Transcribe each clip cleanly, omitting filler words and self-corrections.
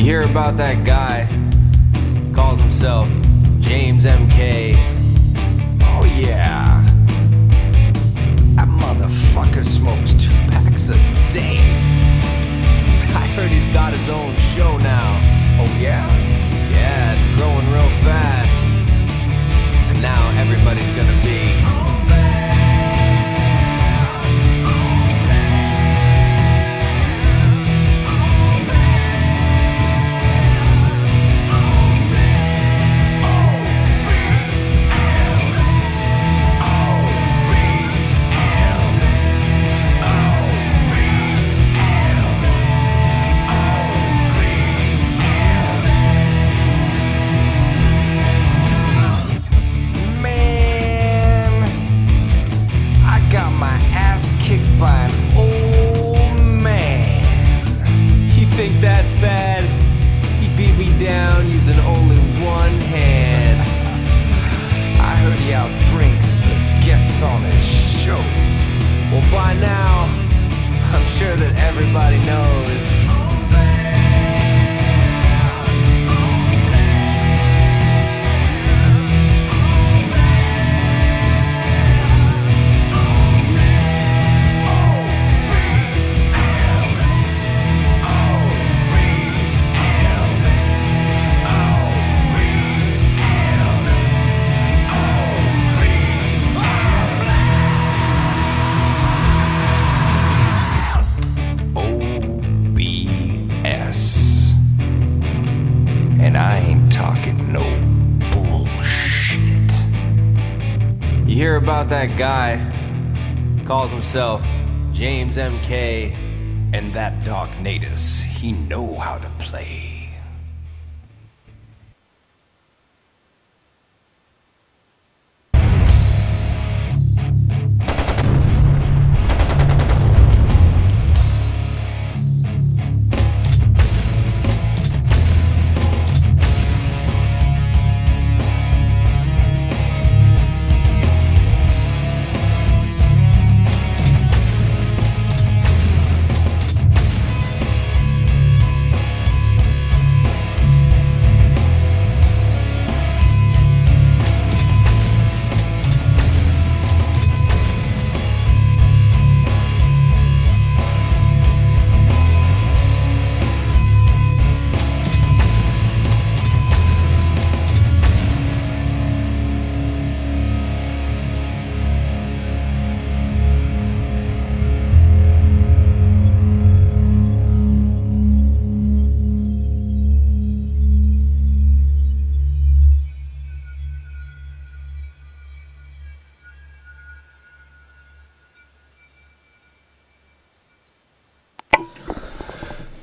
hear about that guy, calls himself JamessMK. Oh yeah, that motherfucker smokes 2 packs a day. I heard he's got his own show now. Oh yeah? Yeah, it's growing real fast. And now everybody's gonna be by an old man. You think that's bad? He beat me down using only one hand. I heard he outdrinks the guests on his show. Well, by now, I'm sure that everybody knows. And I ain't talking no bullshit. You hear about that guy, calls himself JamessMK, and that DarKNaTaS, he know how to play.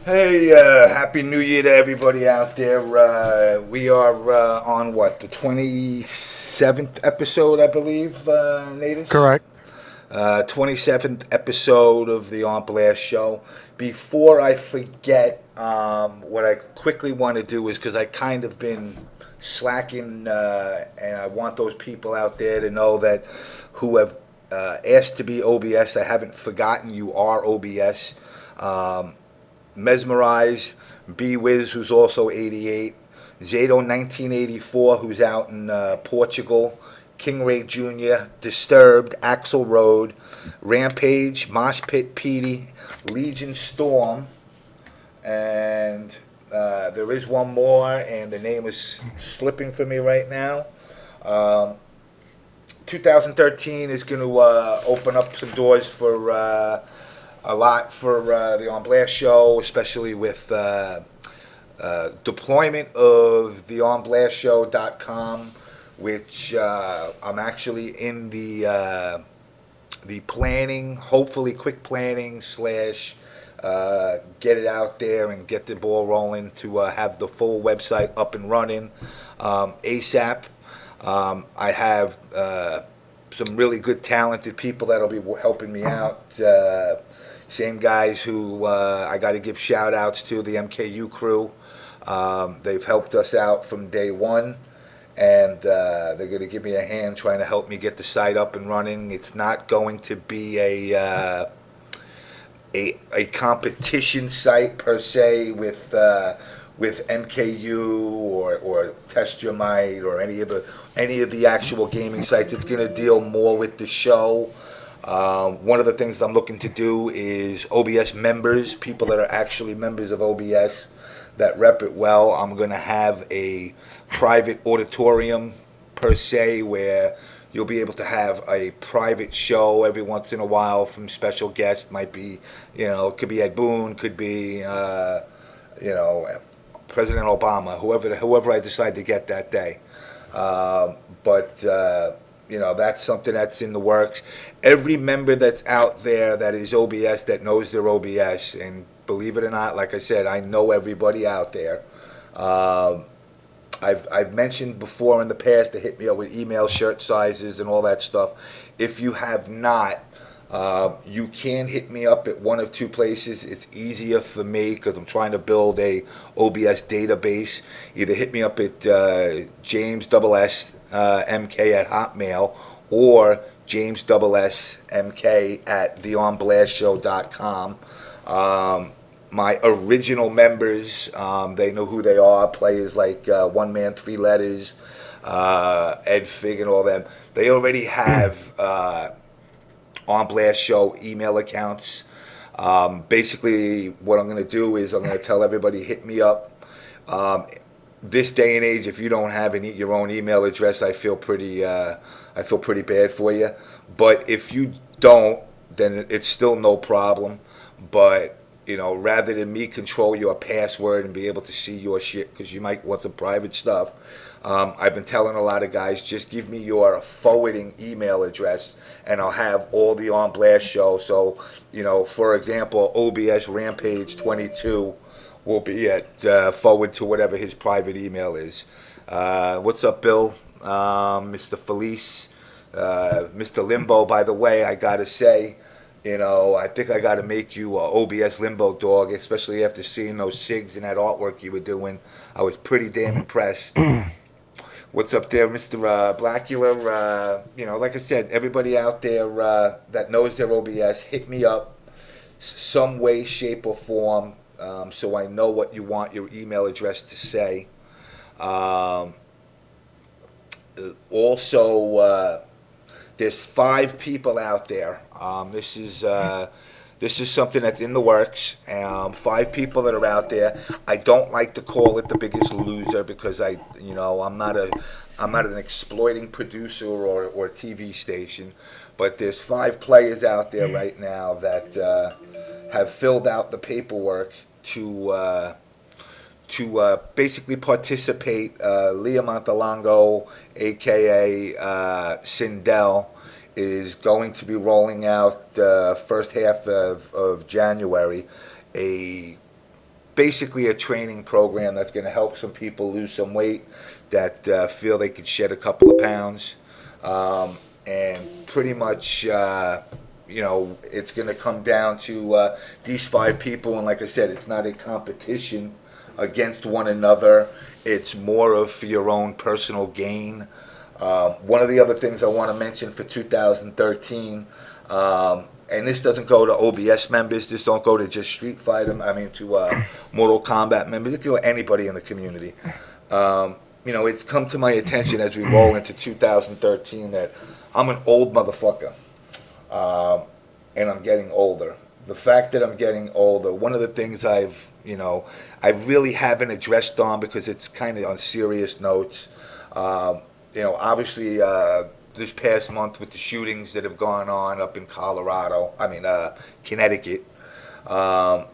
Hey, Happy New Year to everybody out there. We are on what, the 27th episode, I believe, Natus? Correct. 27th episode of the On Blast show. Before I forget, what I quickly want to do is, because I kind of been slacking, and I want those people out there to know that who have asked to be OBS, I haven't forgotten you are OBS. Mesmerize, B-Wiz, who's also 88, Zato 1984, who's out in Portugal, King Ray Jr., Disturbed, Axel Road, Rampage, Mosh Pit Petey, Legion Storm, and there is one more, and the name is slipping for me right now. 2013 is going to open up some doors for a lot for the On Blast show, especially with deployment of the OnBlastShow.com, which I'm actually in the planning, hopefully quick planning / get it out there and get the ball rolling to have the full website up and running ASAP. I have some really good talented people that'll be helping me out. Same guys who I got to give shout outs to, the MKU crew. They've helped us out from day one, and they're going to give me a hand trying to help me get the site up and running. It's not going to be a competition site per se with with MKU or Test Your Might or any of the actual gaming sites. It's going to deal more with the show. One of the things I'm looking to do is OBS members, people that are actually members of OBS that rep it well. I'm going to have a private auditorium per se where you'll be able to have a private show every once in a while from special guests. Might be, it could be Ed Boon, could be, President Obama, whoever I decide to get that day. That's something that's in the works. Every member that's out there that is OBS that knows their OBS, and believe it or not, like I said, I know everybody out there. I've mentioned before in the past to hit me up with email, shirt sizes, and all that stuff. If you have not, you can hit me up at one of two places. It's easier for me because I'm trying to build a OBS database. Either hit me up at JamessMK at Hotmail or JamessMK at theonblastshow.com. My original members, they know who they are. Players like One Man, Three Letters, Ed Fig, and all them. They already have On Blast Show email accounts. Basically, what I'm going to do is I'm going to tell everybody, hit me up. This day and age, if you don't have your own email address, I feel pretty bad for you. But if you don't, then it's still no problem. But rather than me control your password and be able to see your shit, because you might want some private stuff, I've been telling a lot of guys, just give me your forwarding email address and I'll have all the On Blast show. So, for example, OBS Rampage 22 will be at forward to whatever his private email is. What's up, Bill? Mr. Felice, Mr. Limbo, by the way, I got to say, I think I got to make you a OBS Limbo dog, especially after seeing those SIGs and that artwork you were doing. I was pretty damn impressed. What's up there, Mr. Blackula? Like I said, everybody out there that knows their OBS, hit me up some way, shape, or form, so I know what you want your email address to say. Also, there's 5 people out there. This is something that's in the works. 5 people that are out there. I don't like to call it the Biggest Loser because I'm not an exploiting producer or TV station. But there's 5 players out there right now that have filled out the paperwork to basically participate. Leah Montalongo, aka Sindel, is going to be rolling out the first half of January basically a training program that's going to help some people lose some weight that feel they could shed a couple of pounds, and pretty much it's going to come down to these 5 people, and like I said, it's not a competition against one another. It's more of for your own personal gain. One of the other things I want to mention for 2013, and this doesn't go to OBS members, this don't go to just Street Fighter, to Mortal Kombat members, it can go to anybody in the community. It's come to my attention as we roll into 2013 that I'm an old motherfucker, and I'm getting older. The fact that I'm getting older, one of the things I really haven't addressed on because it's kind of on serious notes. Obviously, this past month with the shootings that have gone on up in Connecticut. One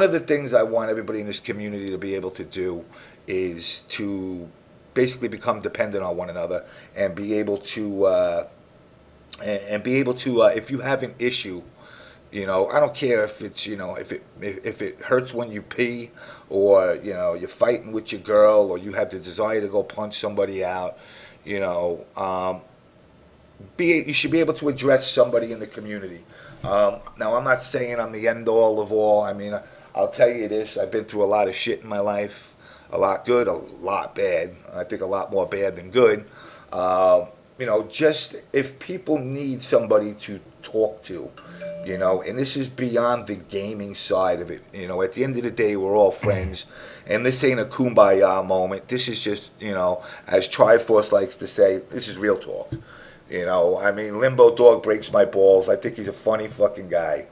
of the things I want everybody in this community to be able to do is to basically become dependent on one another and be able to, if you have an issue, I don't care if it's, if it hurts when you pee, or, you're fighting with your girl, or you have the desire to go punch somebody out, you should be able to address somebody in the community. Now, I'm not saying I'm the end all of all. I'll tell you this, I've been through a lot of shit in my life, a lot good, a lot bad. I think a lot more bad than good. just if people need somebody to talk to, and this is beyond the gaming side of it. At the end of the day, we're all friends, and this ain't a kumbaya moment. This is just, as Triforce likes to say, this is real talk. Limbo Dog breaks my balls. I think he's a funny fucking guy.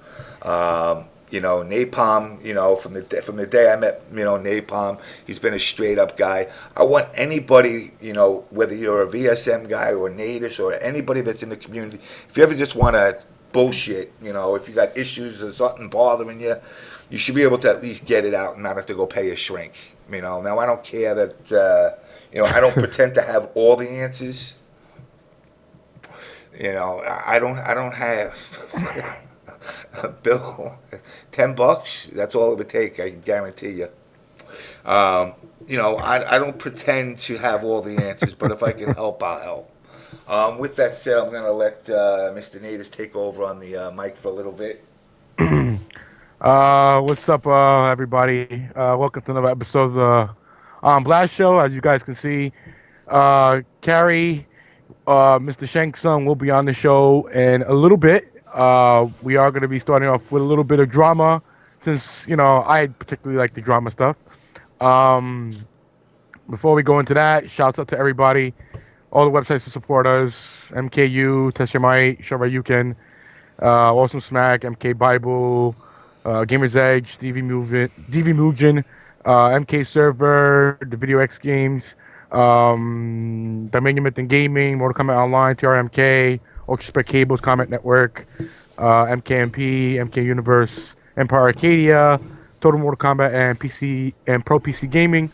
Napalm, from the day I met, Napalm, he's been a straight up guy. I want anybody, whether you're a VSM guy or Natus or anybody that's in the community, if you ever just want to bullshit, if you got issues or something bothering you, you should be able to at least get it out and not have to go pay a shrink. Now I don't care that, I don't pretend to have all the answers. I don't have Bill, $10. That's all it would take. I can guarantee you. I don't pretend to have all the answers, but if I can help, I'll help. With that said, I'm going to let Mr. Natus take over on the mic for a little bit. What's up, everybody? Welcome to another episode of the On Blast Show. As you guys can see, Cary, Mr. Shang Tsung will be on the show in a little bit. We are going to be starting off with a little bit of drama, since I particularly like the drama stuff. Before we go into that, shouts out to everybody, all the websites that support us: MKU, Test Your Might, Shoryuken, Awesome Smack, MK Bible, Gamers Edge, DV Mugen, MK Server, the Video X Games, Dominion Myth and Gaming, Mortal Kombat Online, TRMK, Ultra Spec Cables, Comment Network, MKMP, MK Universe, Empire Arcadia, Total Mortal Kombat, and PC and Pro PC Gaming.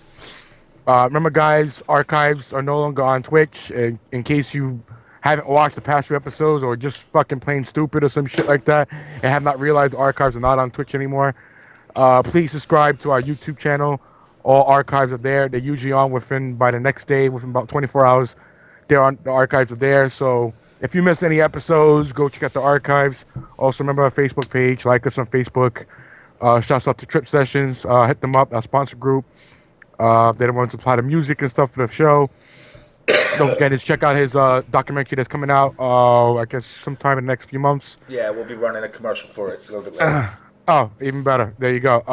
Remember, guys, archives are no longer on Twitch. In case you haven't watched the past few episodes or just fucking plain stupid or some shit like that and have not realized the archives are not on Twitch anymore, please subscribe to our YouTube channel. All archives are there. They're usually on by the next day, within about 24 hours. The archives are there. So if you missed any episodes, go check out the archives. Also, remember our Facebook page. Like us on Facebook. Shouts out to Trip Sessions. Hit them up, our sponsor group. They're the ones who supply the music and stuff for the show. Don't forget to check out his documentary that's coming out, I guess, sometime in the next few months. Yeah, we'll be running a commercial for it a little bit later. Oh, even better. There you go.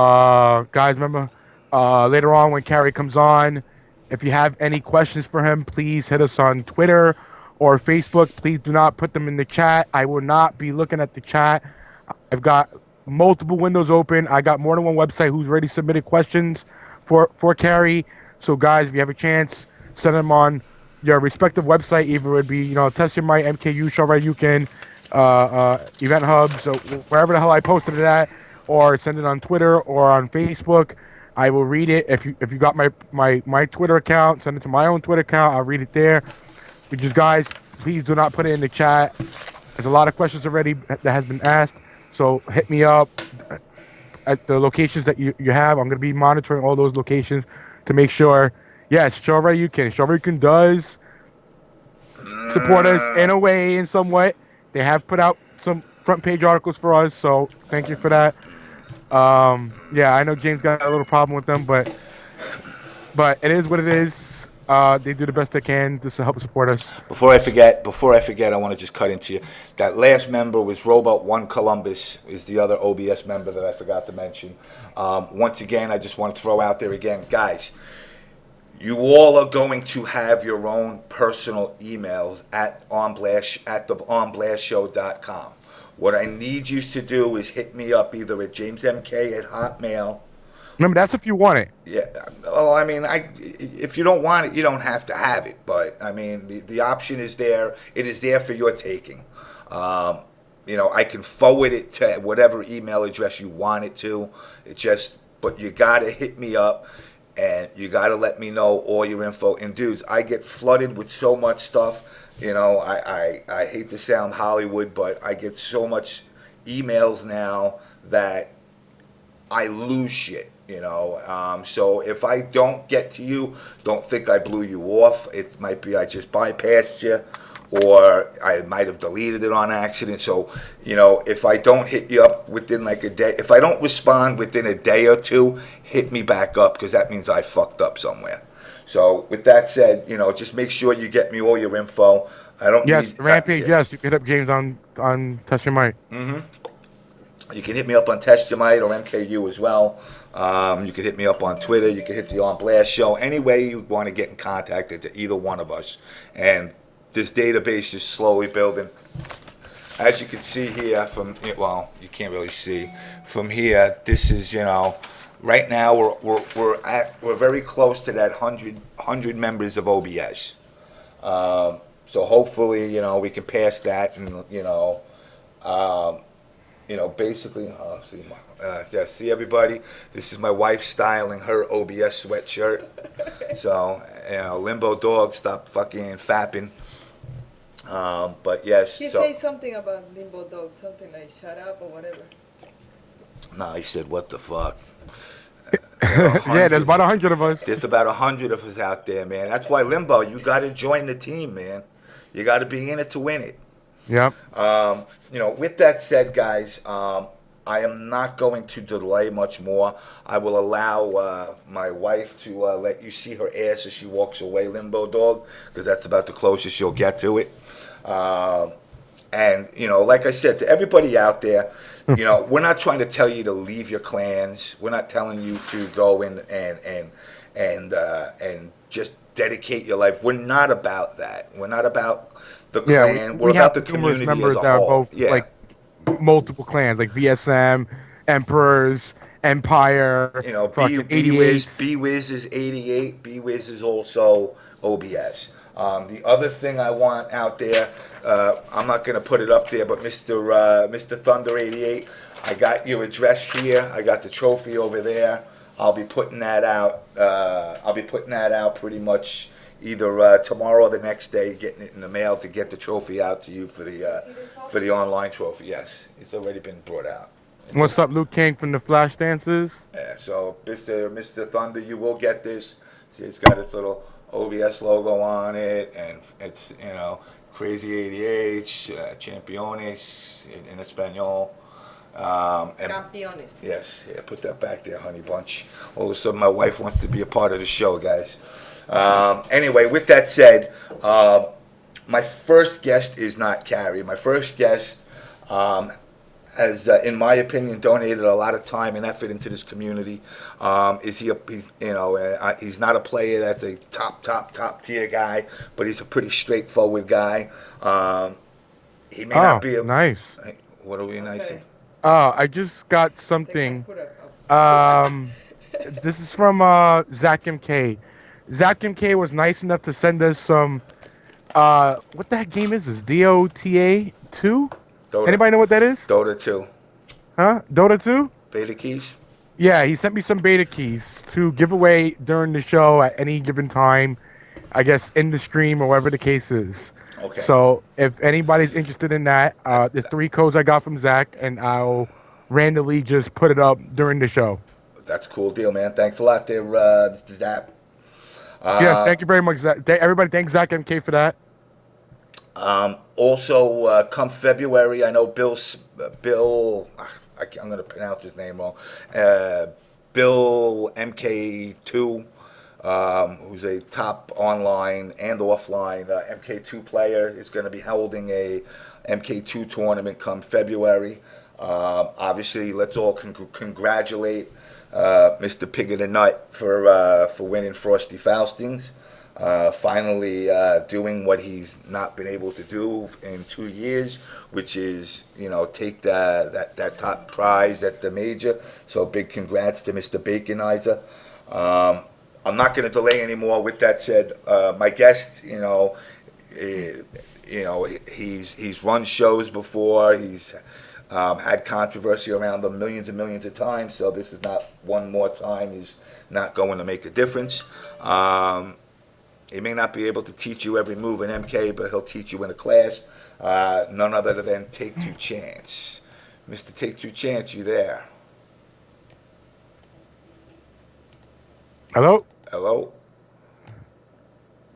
Guys, remember, later on when Cary comes on, if you have any questions for him, please hit us on Twitter or Facebook. Please do not put them in the chat. I will not be looking at the chat. I've got multiple windows open. I got more than one website who's already submitted questions for Cary. So, guys, if you have a chance, send them on your respective website. Either it would be, Test Your Might, MKU, Shoryuken, Event Hub, so wherever the hell I posted it at, or send it on Twitter or on Facebook. I will read it. If you got my Twitter account, send it to my own Twitter account. I'll read it there. But just, guys, please do not put it in the chat. There's a lot of questions already that has been asked. So hit me up at the locations that you have. I'm going to be monitoring all those locations to make sure. Yes, Shoryuken does support us in a way, in some way. They have put out some front page articles for us, so thank you for that. Yeah, I know James got a little problem with them, but it is what it is. They do the best they can just to help support us. Before I forget, I want to just cut into you. That last member was Robot One Columbus, is the other OBS member that I forgot to mention. Once again, I just want to throw out there again, guys, you all are going to have your own personal emails at the onblastshow.com. What I need you to do is hit me up either at JamessMK at Hotmail. Remember, that's if you want it. Yeah. Well, if you don't want it, you don't have to have it. But the option is there. It is there for your taking. I can forward it to whatever email address you want it to. But you gotta hit me up, and you gotta let me know all your info. And dudes, I get flooded with so much stuff. I hate to sound Hollywood, but I get so much emails now that I lose shit. So if I don't get to you, don't think I blew you off. It might be I just bypassed you, or I might have deleted it on accident. So, if I don't hit you up within like a day, if I don't respond within a day or two, hit me back up, because that means I fucked up somewhere. So with that said, just make sure you get me all your info. I don't Yes, need Rampage. Yes, you can hit up James on Touch Your Mic. You can hit me up on Test Your Might or MKU as well. You can hit me up on Twitter. You can hit the On Blast Show. Any way you want to get in contact with either one of us. And this database is slowly building. As you can see here well, you can't really see from here. This is, right now we're very close to that 100 members of OBS. So hopefully, we can pass that, and basically, see everybody. This is my wife styling her OBS sweatshirt. So, Limbo Dog, stop fucking fapping. But yes. He say something about Limbo Dog, something like shut up or whatever. No, he said, what the fuck? Yeah, there's about 100 of us. There's about 100 of us out there, man. That's why Limbo, you got to join the team, man. You got to be in it to win it. Yep. With that said, guys, I am not going to delay much more. I will allow my wife to let you see her ass as she walks away, Limbo Dog, because that's about the closest you'll get to it. And, like I said, to everybody out there, we're not trying to tell you to leave your clans. We're not telling you to go in and just dedicate your life. We're not about that. We're not about the clan. We're about the community as a whole. Both, like multiple clans, like VSM, Emperors, Empire. B-Wiz is 88. B-Wiz is also OBS. The other thing I want out there, I'm not going to put it up there, but Mr. Thunder 88, I got your address here. I got the trophy over there. I'll be putting that out. Pretty much either tomorrow or the next day, getting it in the mail to get the trophy out to you for the online trophy. Yes, it's already been brought out. What's up, Luke King from the Flash Dances? Yeah, so Mr. Thunder, you will get this. See, it's got its little OBS logo on it, and it's Crazy 88, Championes in Espanol. Campeones. Yes, put that back there, honey bunch. All of a sudden, my wife wants to be a part of the show, guys. Anyway, with that said, my first guest is not Cary. My first guest has, in my opinion, donated a lot of time and effort into this community. He's not a player that's a top tier guy, but he's a pretty straightforward guy. He may not be nice. What are we nice? Okay. I just got something. This is from ZachMK. ZachMK was nice enough to send us some. What the heck game is this? DOTA 2? Anybody know what that is? Dota 2. Huh? Dota 2? Beta keys? Yeah, he sent me some beta keys to give away during the show at any given time. I guess in the stream or whatever the case is. Okay. So if anybody's interested in that, there's 3 codes I got from Zach, and I'll randomly just put it up during the show. That's a cool deal, man. Thanks a lot there, Mr. Zap. Yes, thank you very much, Zach. Everybody, thanks Zach MK for that. Also, come February, I know Bill, I'm going to pronounce his name wrong, Bill MK2, who's a top online and offline MK2 player, is going to be holding a MK2 tournament come February. Obviously, let's all congratulate Mr. Pig of the Nut for winning Frosty Faustings. Finally doing what he's not been able to do in 2 years, which is, take that top prize at the major. So big congrats to Mr. Baconizer. I'm not going to delay anymore. With that said, my guest, he's run shows before. He's had controversy around them millions and millions of times. So this is not one more time. He's not going to make a difference. He may not be able to teach you every move in MK, but he'll teach you in a class. None other than TakeAChance. Mr. TakeAChance, you there? Hello? Hello?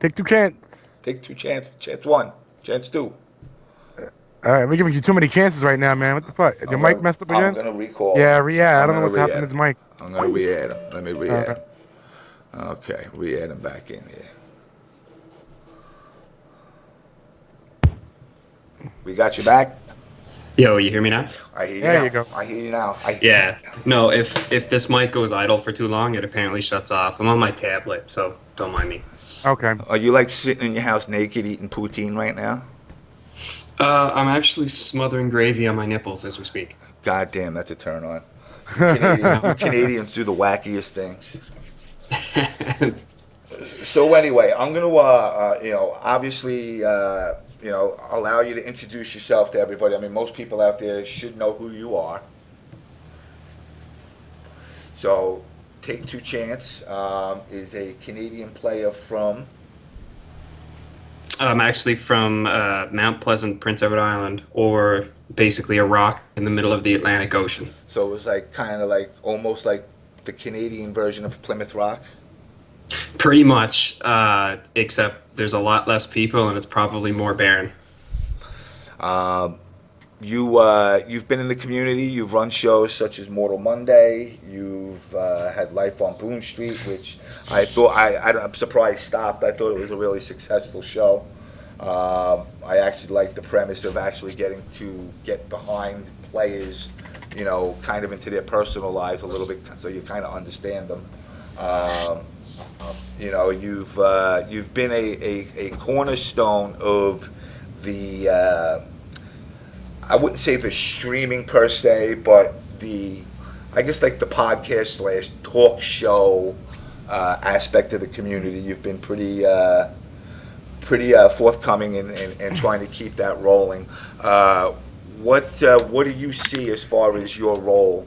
TakeAChance. TakeAChance. Chance 1. Chance 2. All right, we're giving you too many chances right now, man. What the fuck? Your mic messed up again? I'm going to recall. Yeah, I don't know what's happening to the mic. I'm going to re-add him. Let me re-add him. Okay, re-add him back in here. We got you back. Yo, you hear me now? I hear you There now. you go. I hear you now. Yeah. No, if this mic goes idle for too long, it apparently shuts off. I'm on my tablet, so don't mind me. Okay. Are you like sitting in your house naked eating poutine right now? I'm actually smothering gravy on my nipples as we speak. God damn, that's a turn on. You Canadians do the wackiest things. So anyway, I'm gonna, obviously, allow you to introduce yourself to everybody. I mean, most people out there should know who you are. So, TakeAChance is a Canadian player from. I'm actually from Mount Pleasant, Prince Edward Island, or basically a rock in the middle of the Atlantic Ocean. So it was like kind of like almost like the Canadian version of Plymouth Rock. Pretty much, except there's a lot less people and it's probably more barren. You've been in the community. You've run shows such as Mortal Monday. You've had Life on Boone Street, which I thought I'm surprised stopped. I thought it was a really successful show. I actually like the premise of actually getting to get behind players, kind of into their personal lives a little bit, so you kind of understand them. You've been a cornerstone of the. I wouldn't say the streaming per se, but I guess like the podcast / talk show aspect of the community. You've been pretty forthcoming and trying to keep that rolling. What do you see as far as your role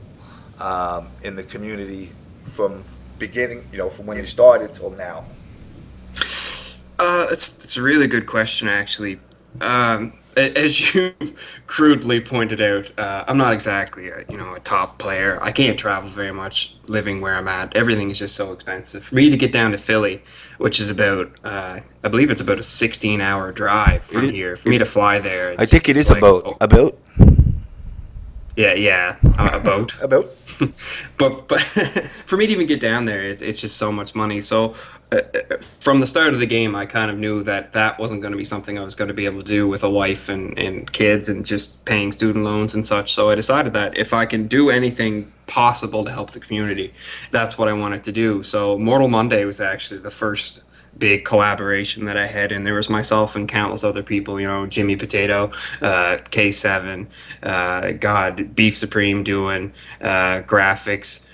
in the community from beginning, from when you started till now? It's a really good question, actually. As you crudely pointed out, I'm not exactly a top player. I can't travel very much living where I'm at. Everything is just so expensive. For me to get down to Philly, which is about, I believe it's about a 16-hour drive from here. For me to fly there, I think it is like, about. Yeah, a boat. About. But for me to even get down there, it's just so much money. So from the start of the game, I kind of knew that wasn't going to be something I was going to be able to do with a wife and kids and just paying student loans and such. So I decided that if I can do anything possible to help the community, that's what I wanted to do. So Mortal Monday was actually the first big collaboration that I had, and there was myself and countless other people, Jimmy Potato, K7, Beef Supreme doing graphics,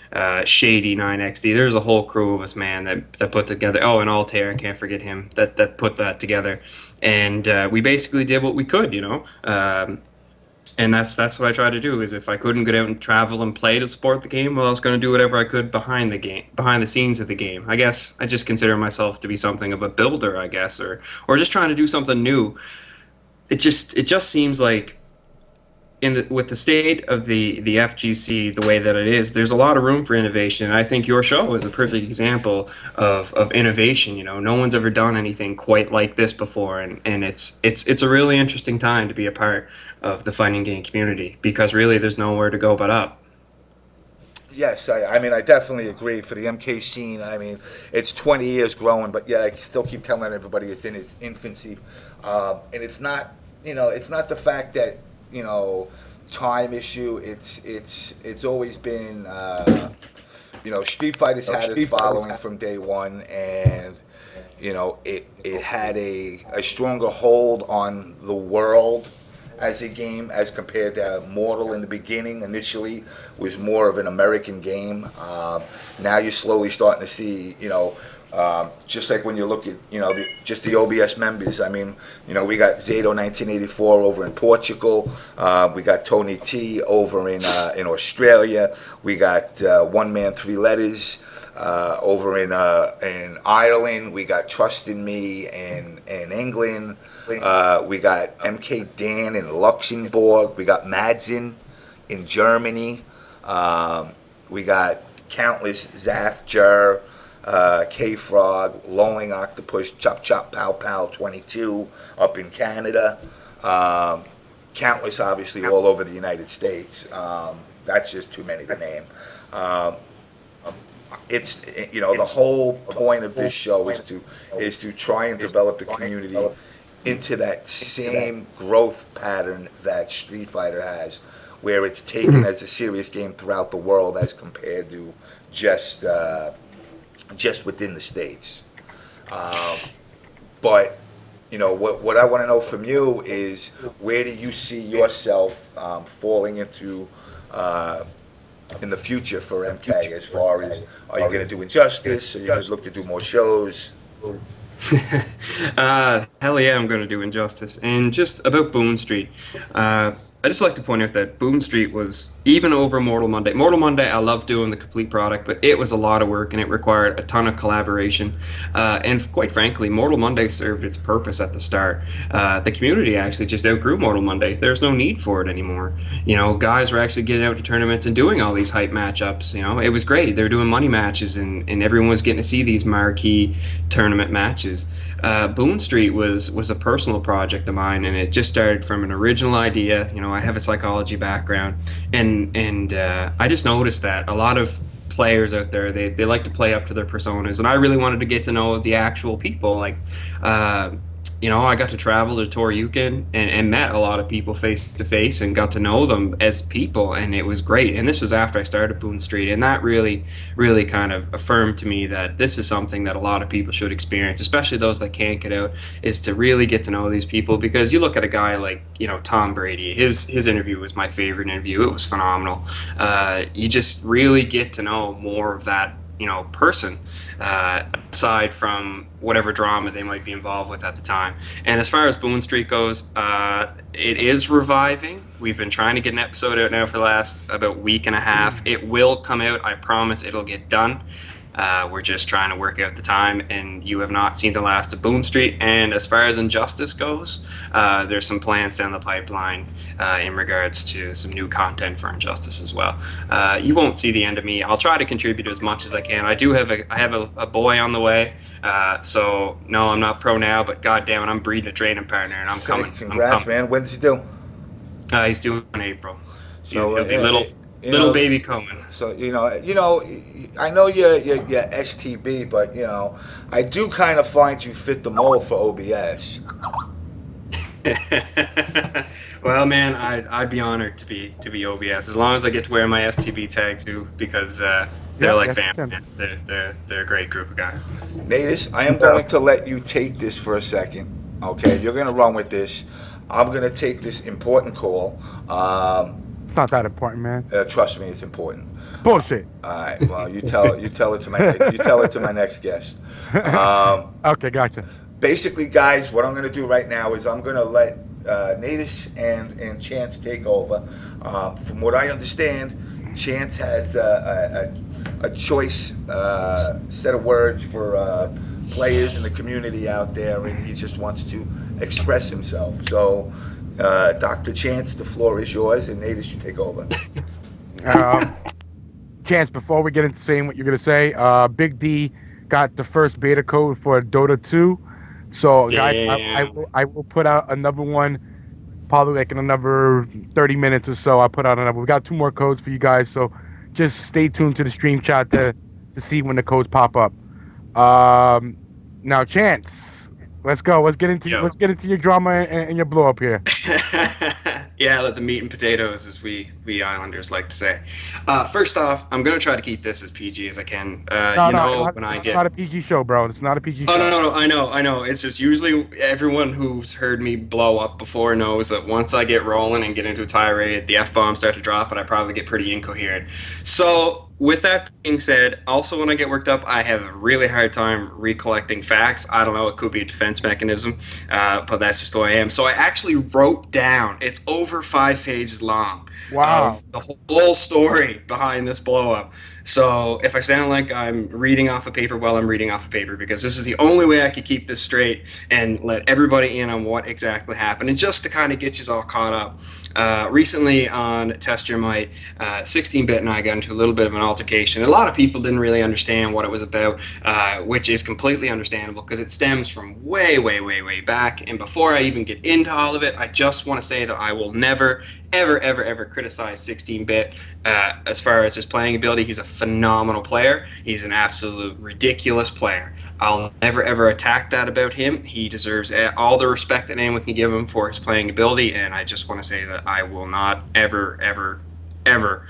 Shady 9XD. There's a whole crew of us, man, that put together. Oh, and Altair, I can't forget him, that put that together. And we basically did what we could, and that's what I tried to do. Is if I couldn't get out and travel and play to support the game, well, I was going to do whatever I could behind the scenes of the game. I guess I just consider myself to be something of a builder, I guess, or just trying to do something new. It just seems like with the state of the FGC the way that it is, there's a lot of room for innovation. And I think your show is a perfect example of innovation. No one's ever done anything quite like this before, and it's a really interesting time to be a part of the fighting game community, because really there's nowhere to go but up. Yes, I mean, I definitely agree. For the MK scene, I mean, it's 20 years growing, but yeah, I still keep telling everybody it's in its infancy. And it's not, it's not the fact that, time issue. It's always been, Street Fighter's had its following from day one, and, it had a stronger hold on the world as a game as compared to Mortal in the beginning. Initially was more of an American game. Now you're slowly starting to see, just like when you look at, just the OBS members. I mean, we got Zato 1984 over in Portugal. We got Tony T over in Australia. We got One Man Three Letters over in Ireland. We got Trust in Me in England. We got MK Dan in Luxembourg. We got Madsen in Germany. We got countless Zaf, Jer, K-Frog, Lolling Octopus, Chop Chop Pow Pow 22 up in Canada. Countless, obviously, all over the United States. That's just too many to name. It's the whole point of this show is to try and develop the community into that same growth pattern that Street Fighter has, where it's taken as a serious game throughout the world as compared to just within the States. But you know what I want to know from you is, where do you see yourself falling into in the future for MK? As far as, are you going to do Injustice? Are you going to look to do more shows? Hell yeah, I'm going to do Injustice. And just about Boone Street, I just like to point out that Boone Street was even over Mortal Monday. Mortal Monday, I love doing the complete product, but it was a lot of work and it required a ton of collaboration. And quite frankly, Mortal Monday served its purpose at the start. The community actually just outgrew Mortal Monday. There's no need for it anymore. You know, guys were actually getting out to tournaments and doing all these hype matchups. You know, it was great. They were doing money matches, and everyone was getting to see these marquee tournament matches. Boone Street was a personal project of mine, and it just started from an original idea. You know, I have a psychology background, and I just noticed that a lot of players out there, they like to play up to their personas, and I really wanted to get to know the actual people. Like, you know, I got to travel to Toryuken and met a lot of people face to face and got to know them as people, and it was great. And this was after I started Boone Street, and that really kind of affirmed to me that this is something that a lot of people should experience, especially those that can't get out, is to really get to know these people. Because you look at a guy like, you know, Tom Brady, his interview was my favorite interview. It was phenomenal. You just really get to know more of that, you know, person, aside from whatever drama they might be involved with at the time. And as far as Boone Street goes, it is reviving. We've been trying to get an episode out now for the last about week and a half. It will come out. I promise it'll get done. We're just trying to work out the time, and you have not seen the last of Boone Street. And as far as Injustice goes, there's some plans down the pipeline in regards to some new content for Injustice as well. You won't see the end of me. I'll try to contribute as much as I can. I have a boy on the way, so no, I'm not pro now, but god damn it, I'm breeding a training partner, and I'm coming. Congrats, man. When does he do? He's due in April. So, He'll be little baby coming. So you know, I know you're STB, but you know, I do kind of find you fit the mold for OBS. Well, man, I'd be honored to be OBS, as long as I get to wear my STB tag too, because they're like family. Man. They're a great group of guys. NaTaS, I am going to let you take this for a second. Okay, you're going to run with this. I'm going to take this important call. It's not that important, man. Trust me, it's important. Bullshit. All right. Well, you tell it to my next guest. Okay, gotcha. Basically, guys, what I'm going to do right now is I'm going to let NaTaS and Chance take over. From what I understand, Chance has a choice set of words for players in the community out there, and he just wants to express himself. So, Dr. Chance, the floor is yours, and NaTaS, you take over. Chance, before we get into saying what you're going to say, Big D got the first beta code for Dota 2. So, guys, I will put out another one, probably like in another 30 minutes or so. I'll put out another. We got 2 more codes for you guys, so just stay tuned to the stream chat to see when the codes pop up. Now, Chance, let's go. Let's get into your drama and your blow up here. Yeah, let the meat and potatoes, as we Islanders like to say. First off, I'm gonna try to keep this as PG as I can. It's not a PG show, bro. It's not a PG show. Oh, no, I know. It's just usually everyone who's heard me blow up before knows that once I get rolling and get into a tirade, the F-bombs start to drop, and I probably get pretty incoherent. So, with that being said, also when I get worked up, I have a really hard time recollecting facts. I don't know, it could be a defense mechanism, but that's just the way I am. So I actually wrote down, it's over 5 pages long, wow, of the whole story behind this blow up. So if I sound like I'm reading off a paper, well, I'm reading off a paper, because this is the only way I could keep this straight and let everybody in on what exactly happened. And just to kind of get you all caught up, recently on Test Your Might, 16-Bit and I got into a little bit of an altercation. A lot of people didn't really understand what it was about, which is completely understandable, because it stems from way back. And before I even get into all of it, I just just want to say that I will never, ever, ever, ever criticize 16-bit as far as his playing ability. He's a phenomenal player. He's an absolute ridiculous player. I'll never, ever attack that about him. He deserves all the respect that anyone can give him for his playing ability, and I just want to say that I will not ever, ever, ever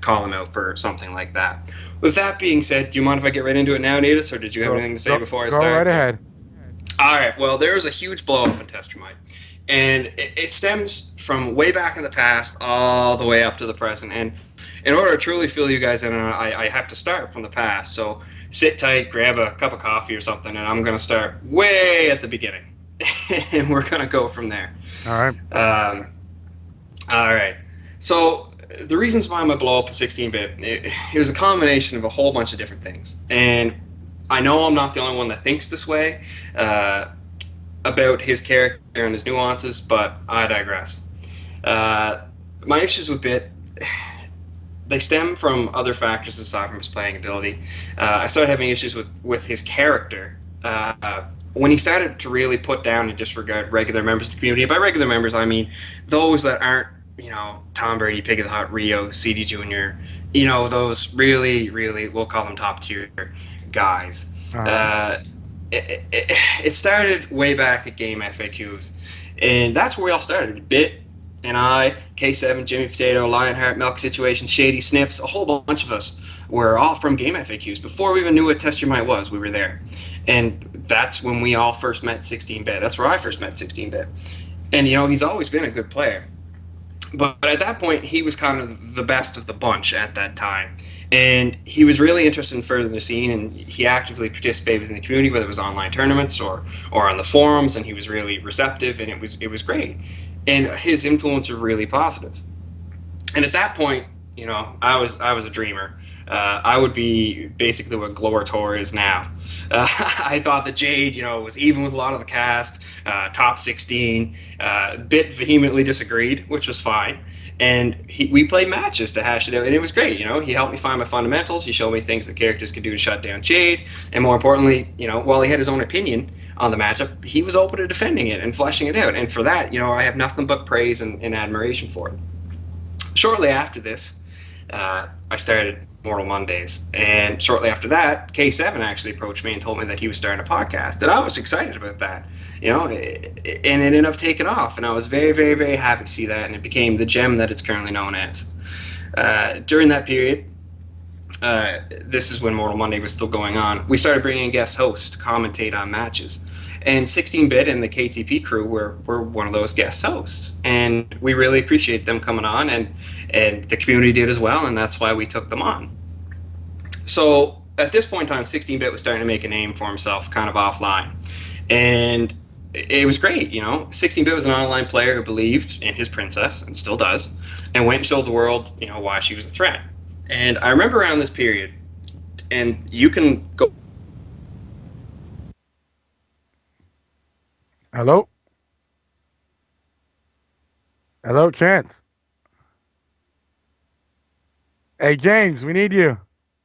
call him out for something like that. With that being said, do you mind if I get right into it now, Natus, or did you have anything to say before I start? Go right ahead. All right. Well, there was a huge blow up in Testromite, and it stems from way back in the past all the way up to the present. And in order to truly fill you guys in, I have to start from the past. So sit tight, grab a cup of coffee or something, and I'm going to start way at the beginning, and we're going to go from there. All right. All right. So the reasons why I'm going to blow up a 16-bit, it was a combination of a whole bunch of different things, and I know I'm not the only one that thinks this way about his character and his nuances, but I digress. My issues with Bit, they stem from other factors aside from his playing ability. I started having issues with his character when he started to really put down and disregard regular members of the community. And by regular members, I mean those that aren't, Tom Brady, Pig of the Hut, Rio, CD Jr., those really, really, we'll call them top tier guys. It started way back at Game FAQs, and that's where we all started. Bit and I, K7, Jimmy Potato, Lionheart, Milk Situation, Shady Snips, a whole bunch of us were all from Game FAQs. Before we even knew what Testromite was, we were there. And that's when we all first met 16-bit. That's where I first met 16-bit. And, he's always been a good player. But at that point, he was kind of the best of the bunch at that time. And he was really interested in furthering the scene, and he actively participated in the community, whether it was online tournaments or on the forums, and he was really receptive, and it was great. And his influence was really positive. And at that point, I was a dreamer. I would be basically what Glortor is now. I thought that Jade, was even with a lot of the cast, top 16. Bit vehemently disagreed, which was fine. And we played matches to hash it out, and it was great. He helped me find my fundamentals. He showed me things that characters could do to shut down Jade. And more importantly, while he had his own opinion on the matchup, he was open to defending it and fleshing it out. And for that, I have nothing but praise and admiration for it. Shortly after this, I started Mortal Mondays, and shortly after that, K7 actually approached me and told me that he was starting a podcast, and I was excited about that, and it ended up taking off, and I was very, very, very happy to see that, and it became the gem that it's currently known as. During that period, this is when Mortal Monday was still going on, we started bringing in guest hosts to commentate on matches. And 16-bit and the KTP crew were one of those guest hosts, and we really appreciate them coming on, and the community did as well, and that's why we took them on. So at this point in time, 16-bit was starting to make a name for himself kind of offline, and it was great. 16-bit was an online player who believed in his princess, and still does, and went and showed the world why she was a threat. And I remember around this period, and you can go. Hello? Hello, Chance. Hey, James, we need you.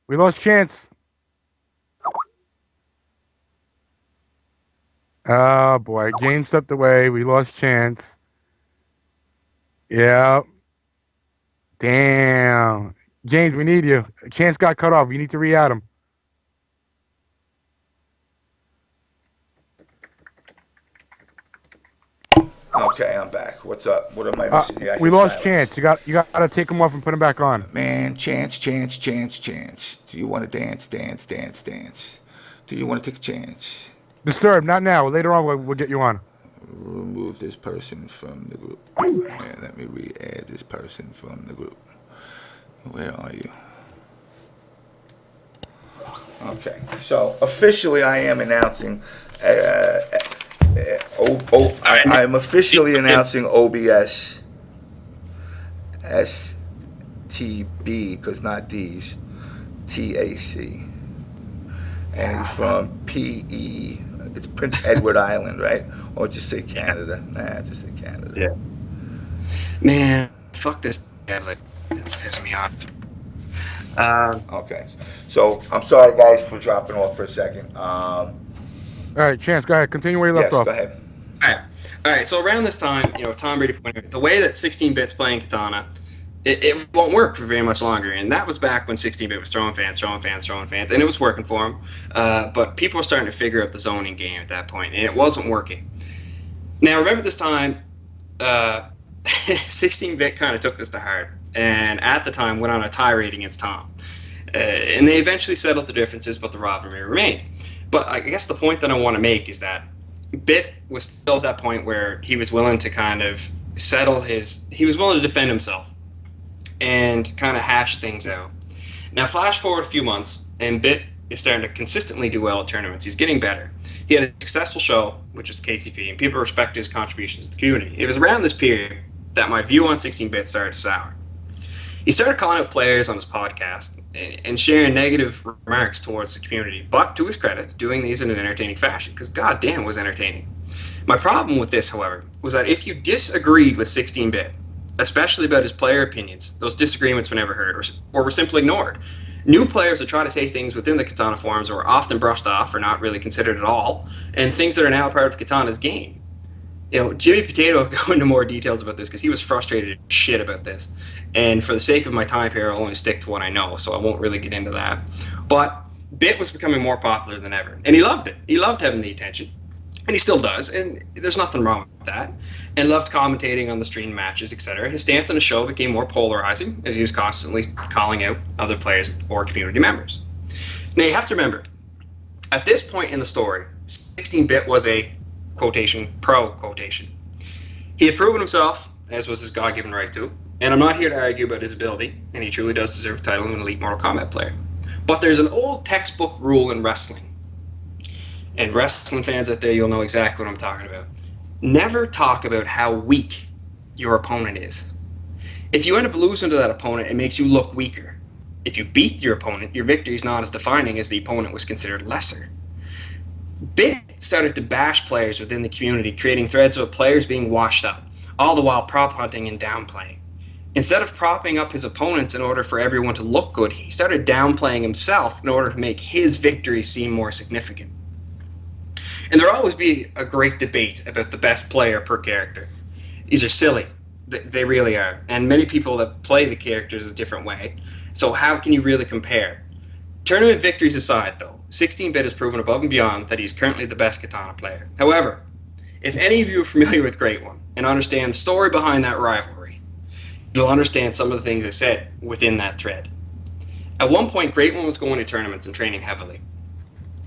We lost Chance. Oh, boy. James stepped away. We lost Chance. Yeah. Damn. James, we need you. Chance got cut off. You need to re-add him. Okay, I'm back. What's up? What am I missing? Yeah, we lost Chance. You got to take him off and put him back on. Man, Chance. Do you want to dance? Do you want to take a chance? Disturb, not now. Later on, we'll get you on. Remove this person from the group. Yeah, let me re-add this person from the group. Where are you? Okay, so officially I am announcing I'm officially announcing OBS STB, because not D's, TAC. And from PE, it's Prince Edward Island, right? Or just say Canada. Nah, just say Canada. Yeah. Man, fuck this. It's pissing me off. Okay. So, I'm sorry, guys, for dropping off for a second. All right, Chance, go ahead. Continue where you left off. Yes, go ahead. All right. All right, so around this time, Tom Brady pointed out the way that 16-bit's playing Katana, it won't work for very much longer. And that was back when 16-bit was throwing fans, and it was working for him. But people were starting to figure out the zoning game at that point, and it wasn't working. Now, remember this time, 16-bit kind of took this to heart, and at the time went on a tirade against Tom. And they eventually settled the differences, but the rivalry remained. But I guess the point that I want to make is that Bit was still at that point where he was willing to kind of he was willing to defend himself and kind of hash things out. Now, flash forward a few months, and Bit is starting to consistently do well at tournaments. He's getting better. He had a successful show, which is KTP, and people respect his contributions to the community. It was around this period that my view on 16-bit started to sour. He started calling out players on his podcast and sharing negative remarks towards the community, but to his credit, doing these in an entertaining fashion, because goddamn it was entertaining. My problem with this, however, was that if you disagreed with 16-bit, especially about his player opinions, those disagreements were never heard or were simply ignored. New players would try to say things within the Katana forums were often brushed off or not really considered at all, and things that are now part of Katana's game. Jimmy Potato will go into more details about this because he was frustrated as shit about this. And for the sake of my time here, I'll only stick to what I know, so I won't really get into that. But Bit was becoming more popular than ever, and he loved it. He loved having the attention, and he still does, and there's nothing wrong with that. And loved commentating on the stream matches, etc. His stance on the show became more polarizing as he was constantly calling out other players or community members. Now, you have to remember, at this point in the story, 16-bit was a quotation, pro quotation. He had proven himself, as was his God-given right to, and I'm not here to argue about his ability, and he truly does deserve the title of an elite Mortal Kombat player. But there's an old textbook rule in wrestling, and wrestling fans out there, you'll know exactly what I'm talking about. Never talk about how weak your opponent is. If you end up losing to that opponent, it makes you look weaker. If you beat your opponent, your victory is not as defining as the opponent was considered lesser. Bit started to bash players within the community, creating threads about players being washed up, all the while prop hunting and downplaying. Instead of propping up his opponents in order for everyone to look good, he started downplaying himself in order to make his victory seem more significant. And there'll always be a great debate about the best player per character. These are silly. They really are. And many people that play the characters a different way. So how can you really compare? Tournament victories aside, though, 16-bit has proven above and beyond that he's currently the best Katana player. However, if any of you are familiar with Great One and understand the story behind that rivalry, you'll understand some of the things I said within that thread. At one point, Great One was going to tournaments and training heavily.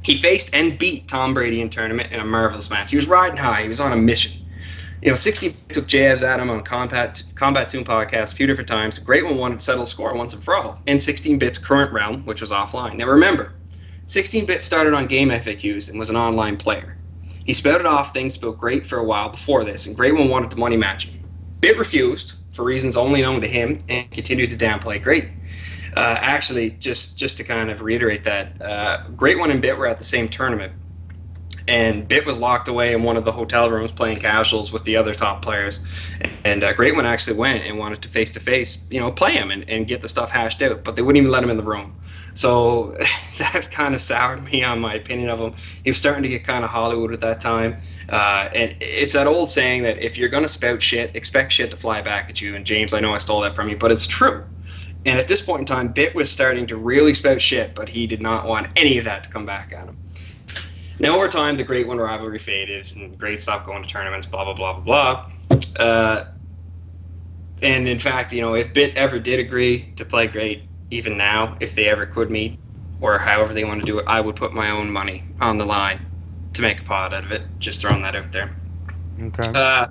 He faced and beat Tom Brady in tournament in a marvelous match. He was riding high. He was on a mission. 16-bit took jabs at him on Combat Tune podcast a few different times. Great One wanted to settle the score once and for all in 16-bit's current realm, which was offline. Now remember, 16-bit started on game FAQs and was an online player. He spouted off things about Great for a while before this, and Great One wanted to money match him. Bit refused, for reasons only known to him, and continued to downplay Great. Actually, just to kind of reiterate that, Great One and Bit were at the same tournament, and Bit was locked away in one of the hotel rooms playing casuals with the other top players. And Great One actually went and wanted to face-to-face, play him and get the stuff hashed out, but they wouldn't even let him in the room. So that kind of soured me on my opinion of him. He was starting to get kind of Hollywood at that time. And it's that old saying that if you're going to spout shit, expect shit to fly back at you. And James, I know I stole that from you, but it's true. And at this point in time, Bit was starting to really spout shit, but he did not want any of that to come back at him. Now, over time, the Great One rivalry faded, and Great stopped going to tournaments, blah, blah, blah, blah, blah. And in fact, if Bit ever did agree to play Great, even now, if they ever could meet, or however they want to do it, I would put my own money on the line to make a pot out of it. Just throwing that out there. Okay.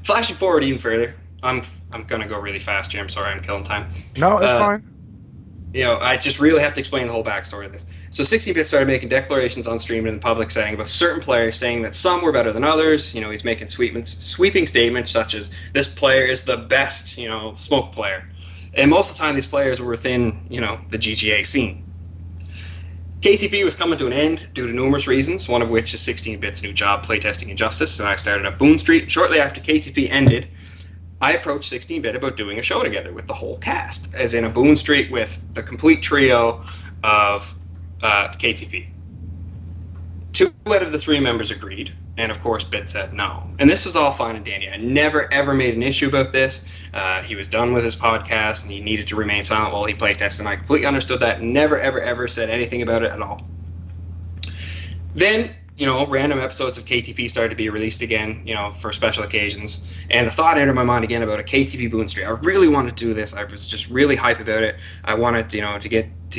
Flashing forward even further, I'm going to go really fast here. I'm sorry, I'm killing time. No, it's fine. I just really have to explain the whole backstory of this. So 16-bit started making declarations on stream and in the public setting about certain players, saying that some were better than others. He's making sweeping statements such as, this player is the best, smoke player. And most of the time, these players were within, the GGA scene. KTP was coming to an end due to numerous reasons, one of which is 16-bit's new job, playtesting Injustice, and I started up Boone Street. Shortly after KTP ended, I approached 16-bit about doing a show together with the whole cast, as in a Boone Street with the complete trio of KTP. 2 out of the 3 members agreed, And of course, Bit said no. And this was all fine and dandy. I never ever made an issue about this. He was done with his podcast and he needed to remain silent while he play tested. And I completely understood that. Never ever ever said anything about it at all. Then, random episodes of KTP started to be released again, for special occasions. And the thought entered my mind again about a KTP Boon stream. I really wanted to do this. I was just really hype about it. I wanted, to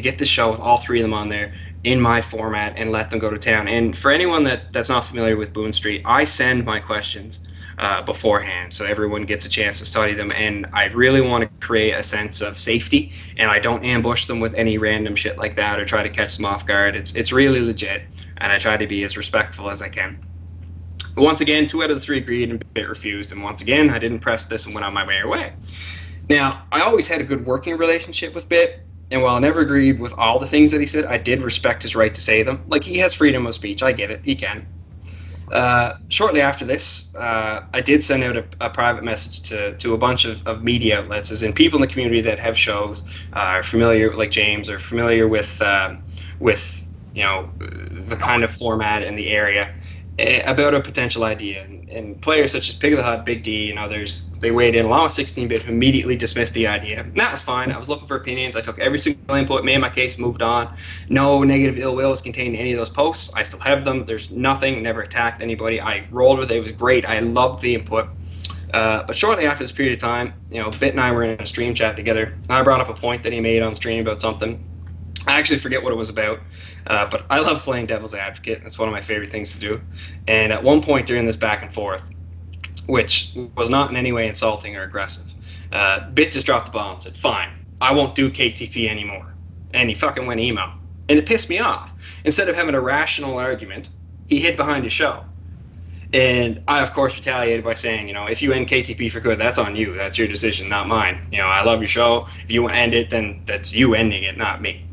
get the show with all three of them on there in my format and let them go to town. And for anyone that's not familiar with Boon Street, I send my questions beforehand so everyone gets a chance to study them, and I really want to create a sense of safety, and I don't ambush them with any random shit like that or try to catch them off guard. It's really legit, and I try to be as respectful as I can. But once again, 2 out of the 3 agreed and Bit refused, and once again I didn't press this and went on my merry way. Now, I always had a good working relationship with Bit, and while I never agreed with all the things that he said, I did respect his right to say them. Like, he has freedom of speech, I get it, he can. Shortly after this, I did send out a private message to a bunch of media outlets, as in people in the community that have shows, are familiar, like James, are familiar with the kind of format in the area, about a potential idea. And players such as Pig of the Hut, Big D, and others, they weighed in along with 16-Bit, who immediately dismissed the idea. And that was fine. I was looking for opinions. I took every single input, made my case, moved on. No negative ill will is contained in any of those posts. I still have them. There's nothing, never attacked anybody. I rolled with it. It was great. I loved the input. But shortly after this period of time, Bit and I were in a stream chat together. I brought up a point that he made on stream about something. I actually forget what it was about, but I love playing devil's advocate. It's one of my favorite things to do. And at one point during this back and forth, which was not in any way insulting or aggressive, Bit just dropped the ball and said, "Fine, I won't do KTP anymore." And he fucking went emo. And it pissed me off. Instead of having a rational argument, he hid behind his show. And I, of course, retaliated by saying, if you end KTP for good, that's on you. That's your decision, not mine. I love your show. If you want to end it, then that's you ending it, not me.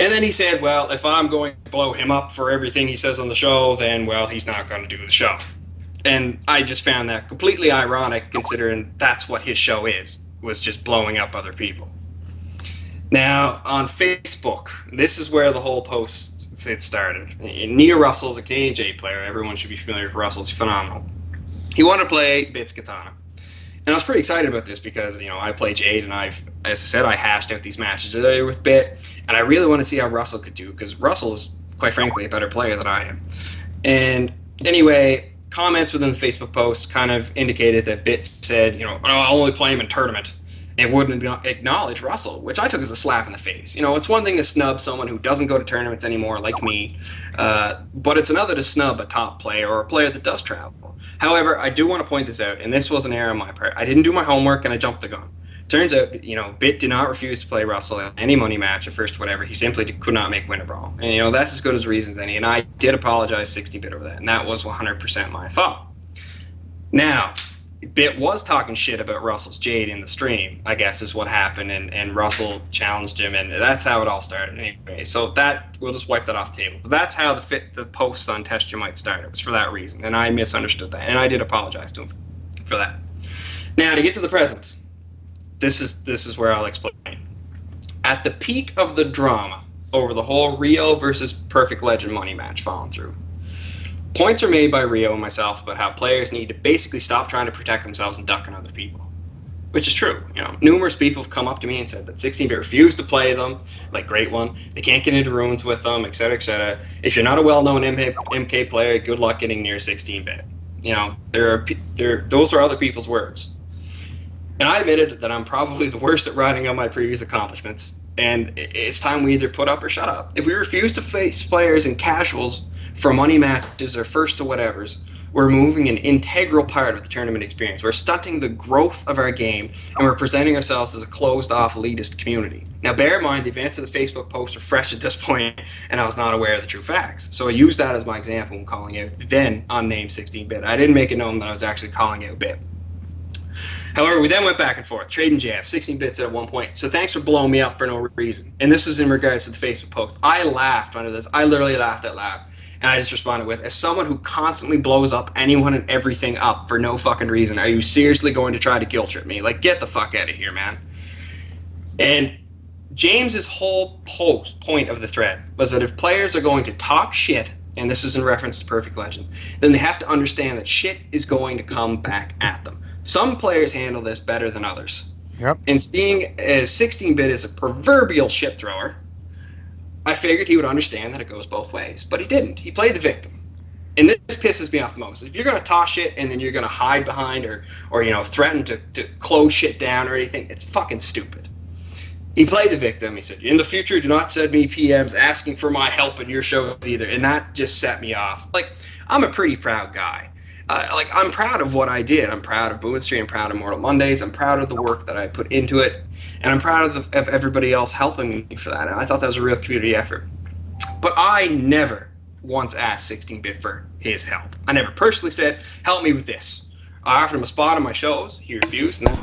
And then he said, well, if I'm going to blow him up for everything he says on the show, then, well, he's not going to do the show. And I just found that completely ironic, considering that's what his show was just blowing up other people. Now, on Facebook, this is where the whole post started. Nia Russell is a Canadian Jade player. Everyone should be familiar with Russell. He's phenomenal. He wanted to play Bit's Katana. And I was pretty excited about this because, I play Jade, and as I said, I hashed out these matches earlier with Bit, and I really want to see how Russell could do, because Russell is, quite frankly, a better player than I am. And anyway, comments within the Facebook post kind of indicated that Bit said, I'll only play him in tournament, and wouldn't acknowledge Russell, which I took as a slap in the face. It's one thing to snub someone who doesn't go to tournaments anymore, like me, but it's another to snub a top player or a player that does travel. However, I do want to point this out, and this was an error on my part. I didn't do my homework, and I jumped the gun. Turns out, Bit did not refuse to play Russell in any money match at first, whatever. He simply could not make winner brawl. And, that's as good as reasons any, and I did apologize 60-Bit over that, and that was 100% my fault. Now, Bit was talking shit about Russell's Jade in the stream, I guess, is what happened, and Russell challenged him, and that's how it all started anyway. So we'll just wipe that off the table. But that's how the posts on Test You Might start. It was for that reason, and I misunderstood that, and I did apologize to him for that. Now, to get to the present, this is where I'll explain. At the peak of the drama over the whole Rio versus Perfect Legend money match falling through, points are made by Rio and myself about how players need to basically stop trying to protect themselves and ducking other people. Which is true. Numerous people have come up to me and said that 16-Bit refused to play them, like Great One. They can't get into ruins with them, etc., etc. If you're not a well-known MK player, good luck getting near 16-Bit. Those are other people's words. And I admitted that I'm probably the worst at writing on my previous accomplishments, and it's time we either put up or shut up. If we refuse to face players in casuals for money matches or first to whatevers, we're removing an integral part of the tournament experience. We're stunting the growth of our game, and we're presenting ourselves as a closed-off elitist community. Now, bear in mind, the events of the Facebook post are fresh at this point, and I was not aware of the true facts. So I used that as my example when calling out then unnamed 16-Bit. I didn't make it known that I was actually calling out Bit. However, we then went back and forth, trading jabs. 16-Bit said at one point, "So thanks for blowing me up for no reason." And this was in regards to the Facebook post. I laughed under this. I literally laughed out loud. And I just responded with, as someone who constantly blows up anyone and everything up for no fucking reason, are you seriously going to try to guilt trip me? Like, get the fuck out of here, man. And James's whole point of the thread was that if players are going to talk shit and this is in reference to Perfect Legend, then they have to understand that shit is going to come back at them. Some players handle this better than others. Yep. And seeing as 16-bit is a proverbial shit thrower, I figured he would understand that it goes both ways. But he didn't. He played the victim. And this pisses me off the most. If you're going to toss shit and then you're going to hide behind or threaten to close shit down or anything, it's fucking stupid. He played the victim. He said, in the future, do not send me PMs asking for my help in your shows either. And that just set me off. Like, I'm a pretty proud guy. I'm proud of what I did. I'm proud of Boo & Street. I'm proud of Mortal Mondays. I'm proud of the work that I put into it. And I'm proud of everybody else helping me for that. And I thought that was a real community effort. But I never once asked 16-bit for his help. I never personally said, help me with this. I offered him a spot on my shows. He refused. And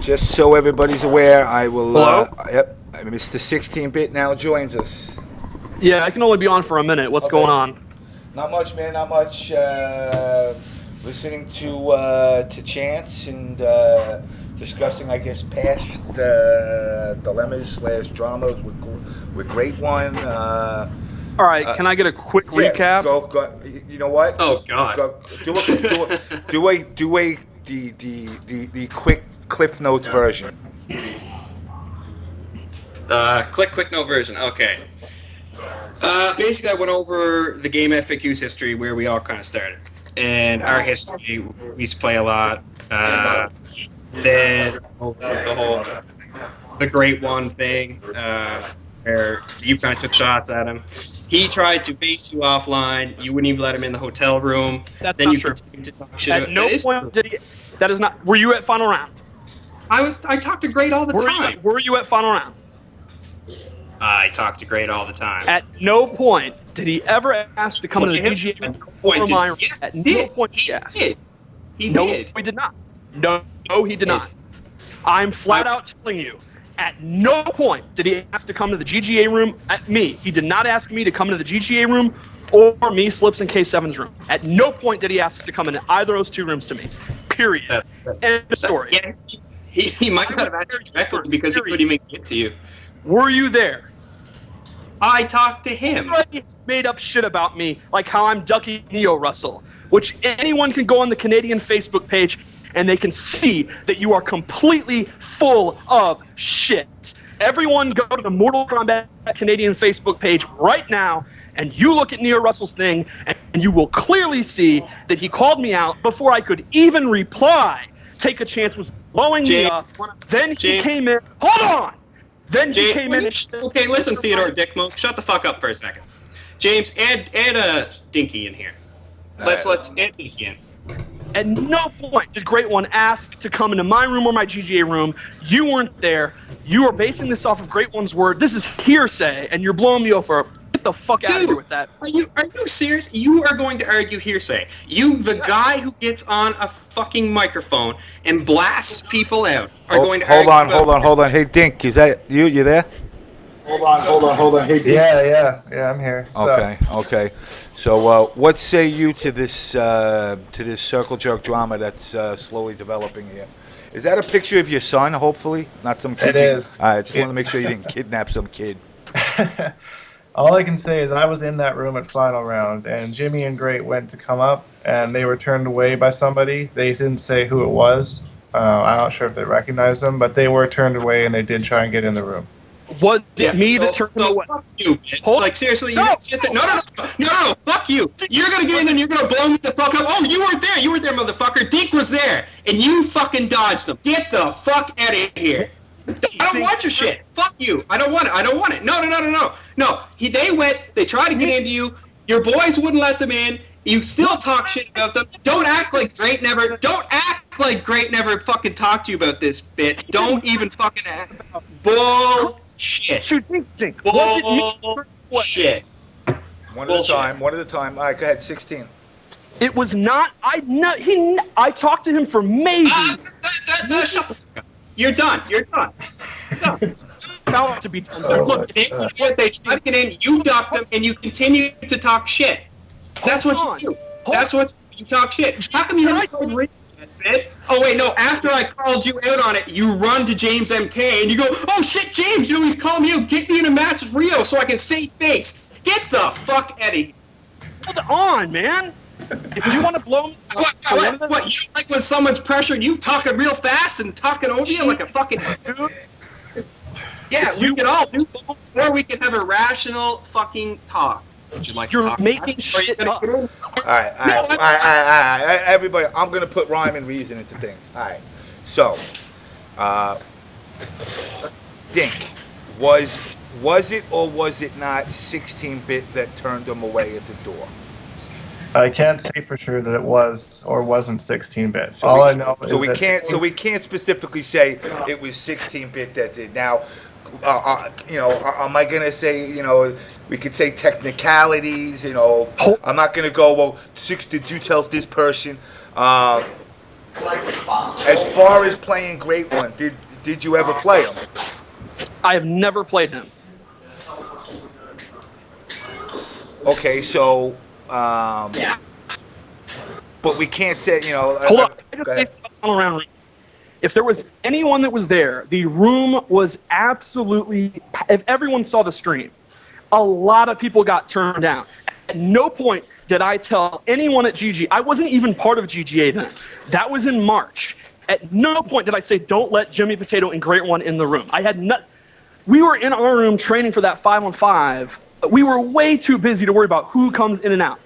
Just so everybody's aware, I will. Hello? Yep, Mr. 16-bit now joins us. Yeah, I can only be on for a minute. What's Okay. going on? Not much, man. Not much. Listening to Chance and discussing, I guess, past dilemmas / dramas with Great One. All right, can I get a quick recap? Go. You know what? Oh God. The quick Cliff Notes version. Quick note version. Okay. Basically, I went over the game FAQ's history, where we all kind of started, and our history. We used to play a lot. Then the Great One thing, where you kind of took shots at him. He tried to base you offline. You wouldn't even let him in the hotel room. That's then not you true. continued to talk shit. At no point did he. That is not. Were you at final round? I talked to Great all the time. Were you at final round? I talked to Great all the time. At no point did he ever ask to come to the DGA room or my room. Yes, At he no did. point He asked. did. He No, did. he did not. No, he did not. I'm flat out telling you. At no point did he ask to come to the GGA room at me. He did not ask me to come to the GGA room or me, Slips, and K7's room. At no point did he ask to come into either of those two rooms to me. Period. End of story. Yeah, he might not have asked you directly because he couldn't even get to you. Were you there? I talked to him. Everybody made up shit about me, like how I'm Ducky Neo Russell, which anyone can go on the Canadian Facebook page and they can see that you are completely full of shit. Everyone go to the Mortal Kombat Canadian Facebook page right now and you look at Neo Russell's thing and you will clearly see that he called me out before I could even reply. TakeAChance was blowing me up. Then he came in. Hold on! Then he came in. Okay, listen, Theodore Dickmo, shut the fuck up for a second. James, add a Dinky in here. Let's add Dinky in. At no point did Great One ask to come into my room or my GGA room. You weren't there. You are basing this off of Great One's word. This is hearsay, and you're blowing me over. Get the fuck out of here with that. Are you serious? You are going to argue hearsay. You, the guy who gets on a fucking microphone and blasts people out, are going to hold on. Hey, Dink, is that you? You there? Hold on. Hey, Dink. Yeah, I'm here. Okay. So, what say you to this circle jerk drama that's slowly developing here? Is that a picture of your son? Hopefully, not some kid. It is. All right, I just want to make sure you didn't kidnap some kid. All I can say is I was in that room at final round, and Jimmy and Great went to come up, and they were turned away by somebody. They didn't say who it was. I'm not sure if they recognized them, but they were turned away, and they did try and get in the room. Was it me that turned them away? Fuck you, like seriously, you sit there. No, fuck you. You're gonna get in and you're gonna blow me the fuck up. Oh, you weren't there, motherfucker. Dink was there, and you fucking dodged them. Get the fuck out of here. I don't want your shit. Fuck you. I don't want it. No. They went. They tried to get into you. Your boys wouldn't let them in. You still talk shit about them. Don't act like Great never fucking talked to you about this bit. Don't even fucking act. Bullshit. Shujinkydink. Bullshit. One at a time. All right, go ahead. 16. It was not. I talked to him for maybe. Shut the fuck up. You're done. To be done. Look, They tried to get in. You ducked them, and you continue to talk shit. That's what you do. That's what you talk shit. How come you haven't told Rick that bit? Oh wait, no. After I called you out on it, you run to JamessMK and you go, "Oh shit, James! He's calling me out. Get me in a match with Rio so I can save face. Get the fuck out of here." hold on, man. If you want to blow me up, What, you like when someone's pressured, you talking real fast and talking over you like a fucking dude? Yeah, we can all do that, or we can have a rational fucking talk. Would you like to talk? You're making shit up. All right, everybody. I'm gonna put rhyme and reason into things. All right. So, Dink, was it or was it not 16-bit that turned them away at the door? I can't say for sure that it was or wasn't 16-bit. All I know is that we can't specifically say it was 16-bit that did. Now, am I gonna say, we could say technicalities, I'm not gonna go, well, did you tell this person? As far as playing Great One, did you ever play him? I have never played him. Okay, so, yeah. But we can't say, Hold on. I just say something all around. If there was anyone that was there, the room was absolutely. If everyone saw the stream, a lot of people got turned down. At no point did I tell anyone at GG. I wasn't even part of GGA then. That was in March. At no point did I say, don't let Jimmy Potato and Great One in the room. I had not. We were in our room training for that 5-on-5. We were way too busy to worry about who comes in and out.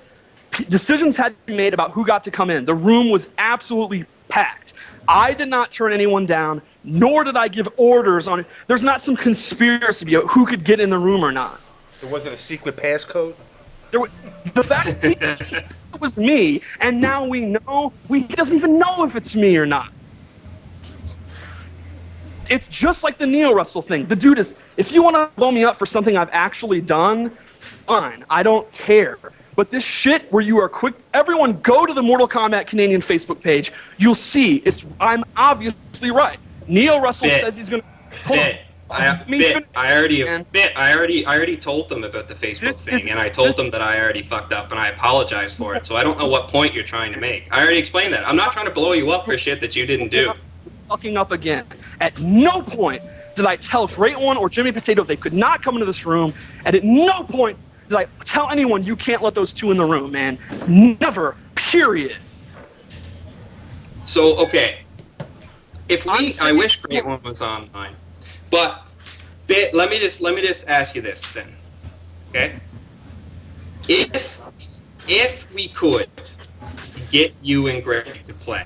Decisions had to be made about who got to come in. The room was absolutely packed. I did not turn anyone down, nor did I give orders on it. There's not some conspiracy about who could get in the room or not. There wasn't a secret passcode? The fact that it was me, and now we know, he doesn't even know if it's me or not. It's just like the Neo Russell thing. The dude is, if you want to blow me up for something I've actually done, fine, I don't care. But this shit where you are quick, everyone go to the Mortal Kombat Canadian Facebook page. You'll see, I'm obviously right. Neo Russell says he's gonna. I already told them about the Facebook thing, and I told them that I already fucked up, and I apologized for it. So I don't know what point you're trying to make. I already explained that. I'm not trying to blow you up for shit that you didn't do. Fucking up again. At no point did I tell Great One or Jimmy Potato they could not come into this room, and at no point did I tell anyone you can't let those two in the room, man. Never. Period. So okay, I wish Great One was online, but let me just ask you this then, okay? If we could get you and Greg to play,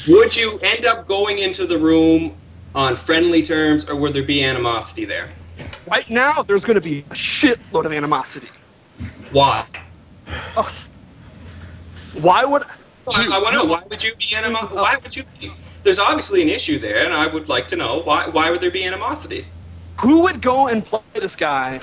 would you end up going into the room on friendly terms, or would there be animosity there? Right now, there's going to be a shitload of animosity. Why? Oh. Why would... I want to know, why would you be animosity? Why would you be? There's obviously an issue there, and I would like to know, why would there be animosity? Who would go and play this guy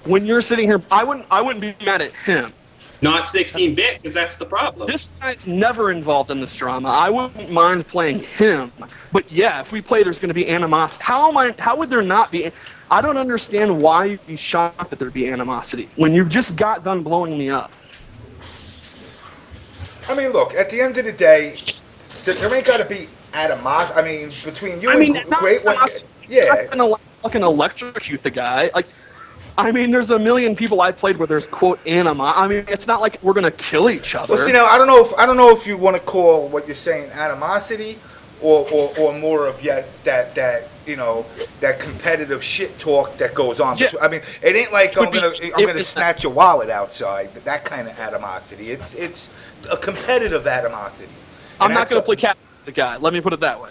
when you're sitting here? I wouldn't be mad at him. Not 16-bit, because that's the problem. This guy's never involved in this drama. I wouldn't mind playing him. But yeah, if we play, there's going to be animosity. How would there not be? I don't understand why you'd be shocked that there'd be animosity when you just got done blowing me up. I mean, look, at the end of the day, there ain't got to be animosity. I mean, between you and Great One, yeah. I'm not fucking electrocute the guy. Like, I mean, there's a million people I played where there's quote anima. I mean, it's not like we're gonna kill each other. Well, see, now I don't know if you want to call what you're saying animosity, or more of that competitive shit talk that goes on. Yeah. I mean, it ain't like I'm gonna snatch your wallet outside. That kind of animosity. It's a competitive animosity. I'm not gonna play cat with the guy. Let me put it that way.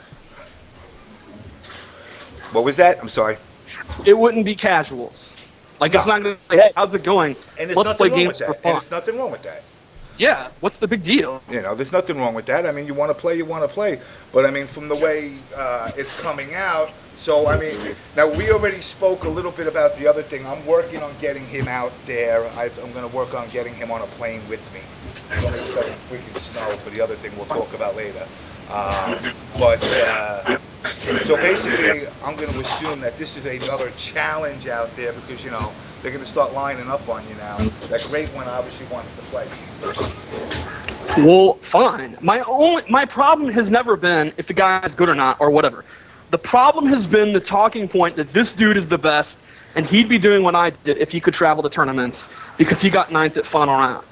What was that? I'm sorry. It wouldn't be casuals. Like, it's not going to say, hey, how's it going? And let's play games for fun. And there's nothing wrong with that. Yeah, what's the big deal? There's nothing wrong with that. I mean, you want to play. But, I mean, from the way it's coming out, so, I mean, now we already spoke a little bit about the other thing. I'm working on getting him out there. I'm going to work on getting him on a plane with me. It's only starting freaking snow for the other thing we'll talk about later. So basically, I'm going to assume that this is another challenge out there because, they're going to start lining up on you now. That Great One obviously wants to play. Well, fine. My problem has never been if the guy is good or not or whatever. The problem has been the talking point that this dude is the best and he'd be doing what I did if he could travel to tournaments because he got 9th at final round.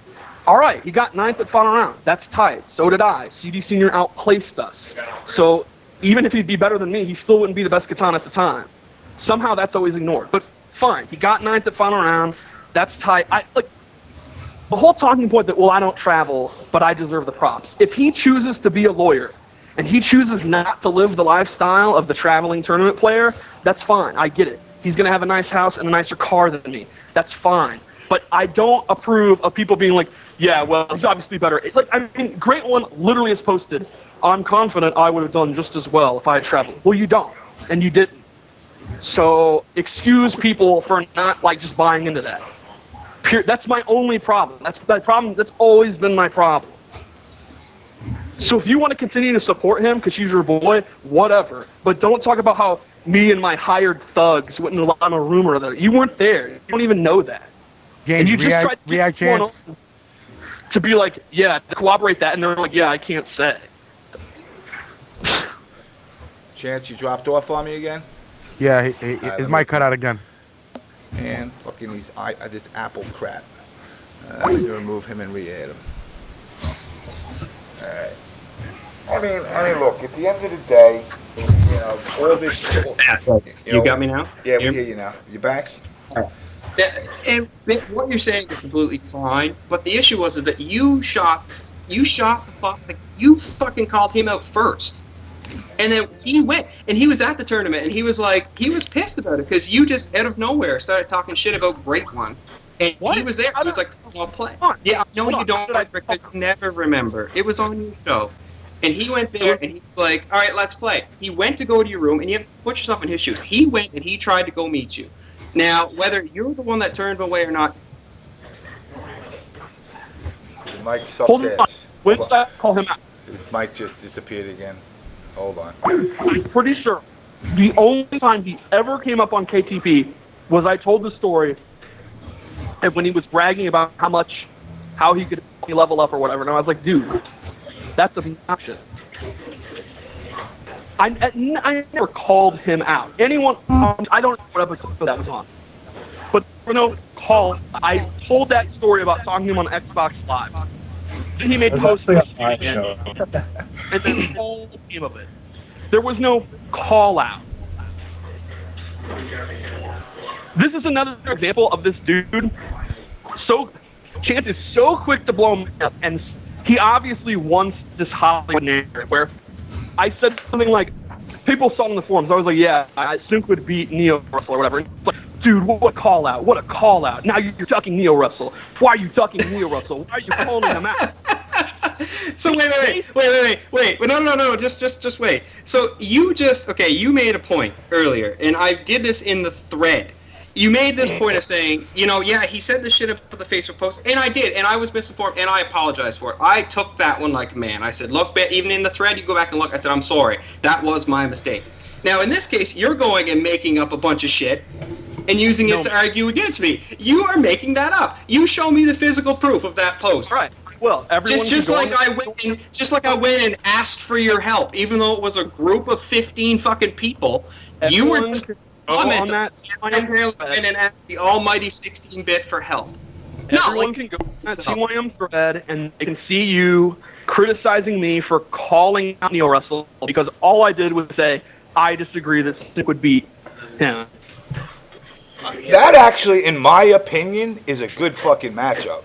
All right, he got 9th at final round. That's tight. So did I. CD Senior outplaced us. So even if he'd be better than me, he still wouldn't be the best katana at the time. Somehow that's always ignored. But fine, he got 9th at final round. That's tight. The whole talking point that, well, I don't travel, but I deserve the props. If he chooses to be a lawyer and he chooses not to live the lifestyle of the traveling tournament player, that's fine. I get it. He's going to have a nice house and a nicer car than me. That's fine. But I don't approve of people being like, yeah, well, he's obviously better. Great One literally has posted, I'm confident I would have done just as well if I had traveled. Well, you don't, and you didn't. So excuse people for not, just buying into that. That's my only problem. That's always been my problem. So if you want to continue to support him because he's your boy, whatever. But don't talk about how me and my hired thugs went on a rumor that you weren't there. You don't even know that. James, and you just tried to react chance. To be like, yeah, to corroborate that, and they're like, yeah, I can't say. Chance, you dropped off on me again? Yeah, his mic cut out again. And fucking this Apple crap. Let me remove him and re-add him. Alright. I mean, look, at the end of the day, all this shit. You got me now? Yeah, we hear you now. You back? And what you're saying is completely fine, but the issue is that you fucking called him out first. And then he went, and he was at the tournament, and he was pissed about it, because you just, out of nowhere, started talking shit about Great One. And what? He was there, he was like, I'll play. Yeah, I know you don't remember, because you never remember. It was on your show. And he went there, and he was like, all right, let's play. He went to go to your room, and you have to put yourself in his shoes. He went, and he tried to go meet you. Now, whether you're the one that turned him away or not... Mike sucks ass. When did I call him out? His mic just disappeared again. Hold on. I'm pretty sure the only time he ever came up on KTP was I told the story and when he was bragging about how he could level up or whatever. And I was like, dude, that's obnoxious. I never called him out. Anyone, I don't know what episode that was on. But for no call, I told that story about talking to him on Xbox Live. And he made posts and then the whole team of it. There was no call out. This is another example of this dude. Chance is so quick to blow him up, and he obviously wants this Hollywood narrative where I said something like, people saw in the forums, I was like, yeah, Sunk would beat Neo Russell or whatever. And it's like, dude, what a call out. What a call out. Now you're ducking Neo Russell. Why are you ducking Neo Russell? Why are you calling him out? So wait. No, just wait. So you made a point earlier, and I did this in the thread. You made this point of saying, yeah, he said this shit about the Facebook post, and I did, and I was misinformed, and I apologize for it. I took that one like a man. I said, look, even in the thread, you go back and look, I said, I'm sorry. That was my mistake. Now, in this case, you're going and making up a bunch of shit and using it to argue against me. You are making that up. You show me the physical proof of that post. Right. Well, everyone just like I went and asked for your help, even though it was a group of 15 fucking people. You were just comment on and ask the almighty 16-bit for help. Everyone can go to that CYM thread and they can see you criticizing me for calling out Neo Russell because all I did was say I disagree that Sunk would beat him. That actually, in my opinion, is a good fucking matchup.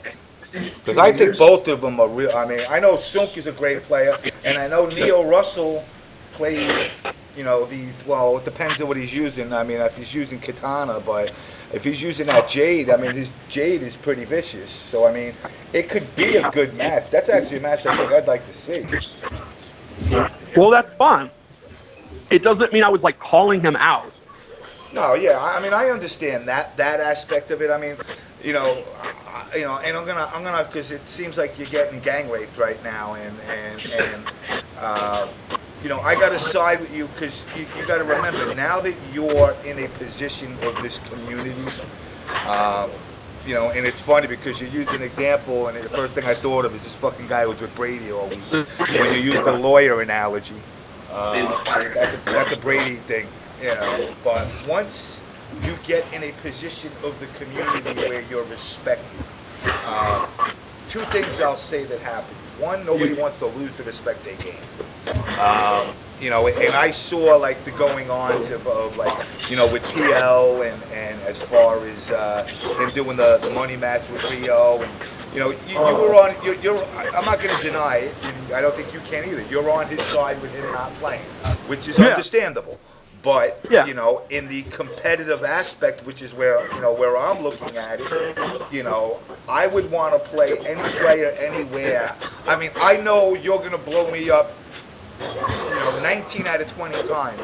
Because I think both of them are real. I mean, I know Sunk is a great player, and I know Neo Russell plays, it depends on what he's using. I mean, if he's using Katana, but if he's using that Jade, I mean, his Jade is pretty vicious. So, I mean, it could be a good match. That's actually a match I think I'd like to see. Well, that's fine. It doesn't mean I was, calling him out. No, yeah, I mean, I understand that aspect of it. I mean, and I'm gonna, because it seems like you're getting gang raped right now, and I gotta side with you because you gotta remember now that you're in a position of this community, and it's funny because you used an example, and the first thing I thought of is this fucking guy who was with Brady all week. When you used the lawyer analogy, that's a Brady thing. But once you get in a position of the community where you're respected. Two things I'll say that happen. One, nobody wants to lose the respect they gain. You know, and I saw like the going ons of like, you know, with PL and as far as him doing the money match with Rio, and you know, you were on. You're I'm not going to deny it, and I don't think you can either. You're on his side with him not playing, which is understandable. But you know, in the competitive aspect, which is where where I'm looking at it, you know, I would want to play any player anywhere. I mean, I know you're going to blow me up, 19 out of 20 times,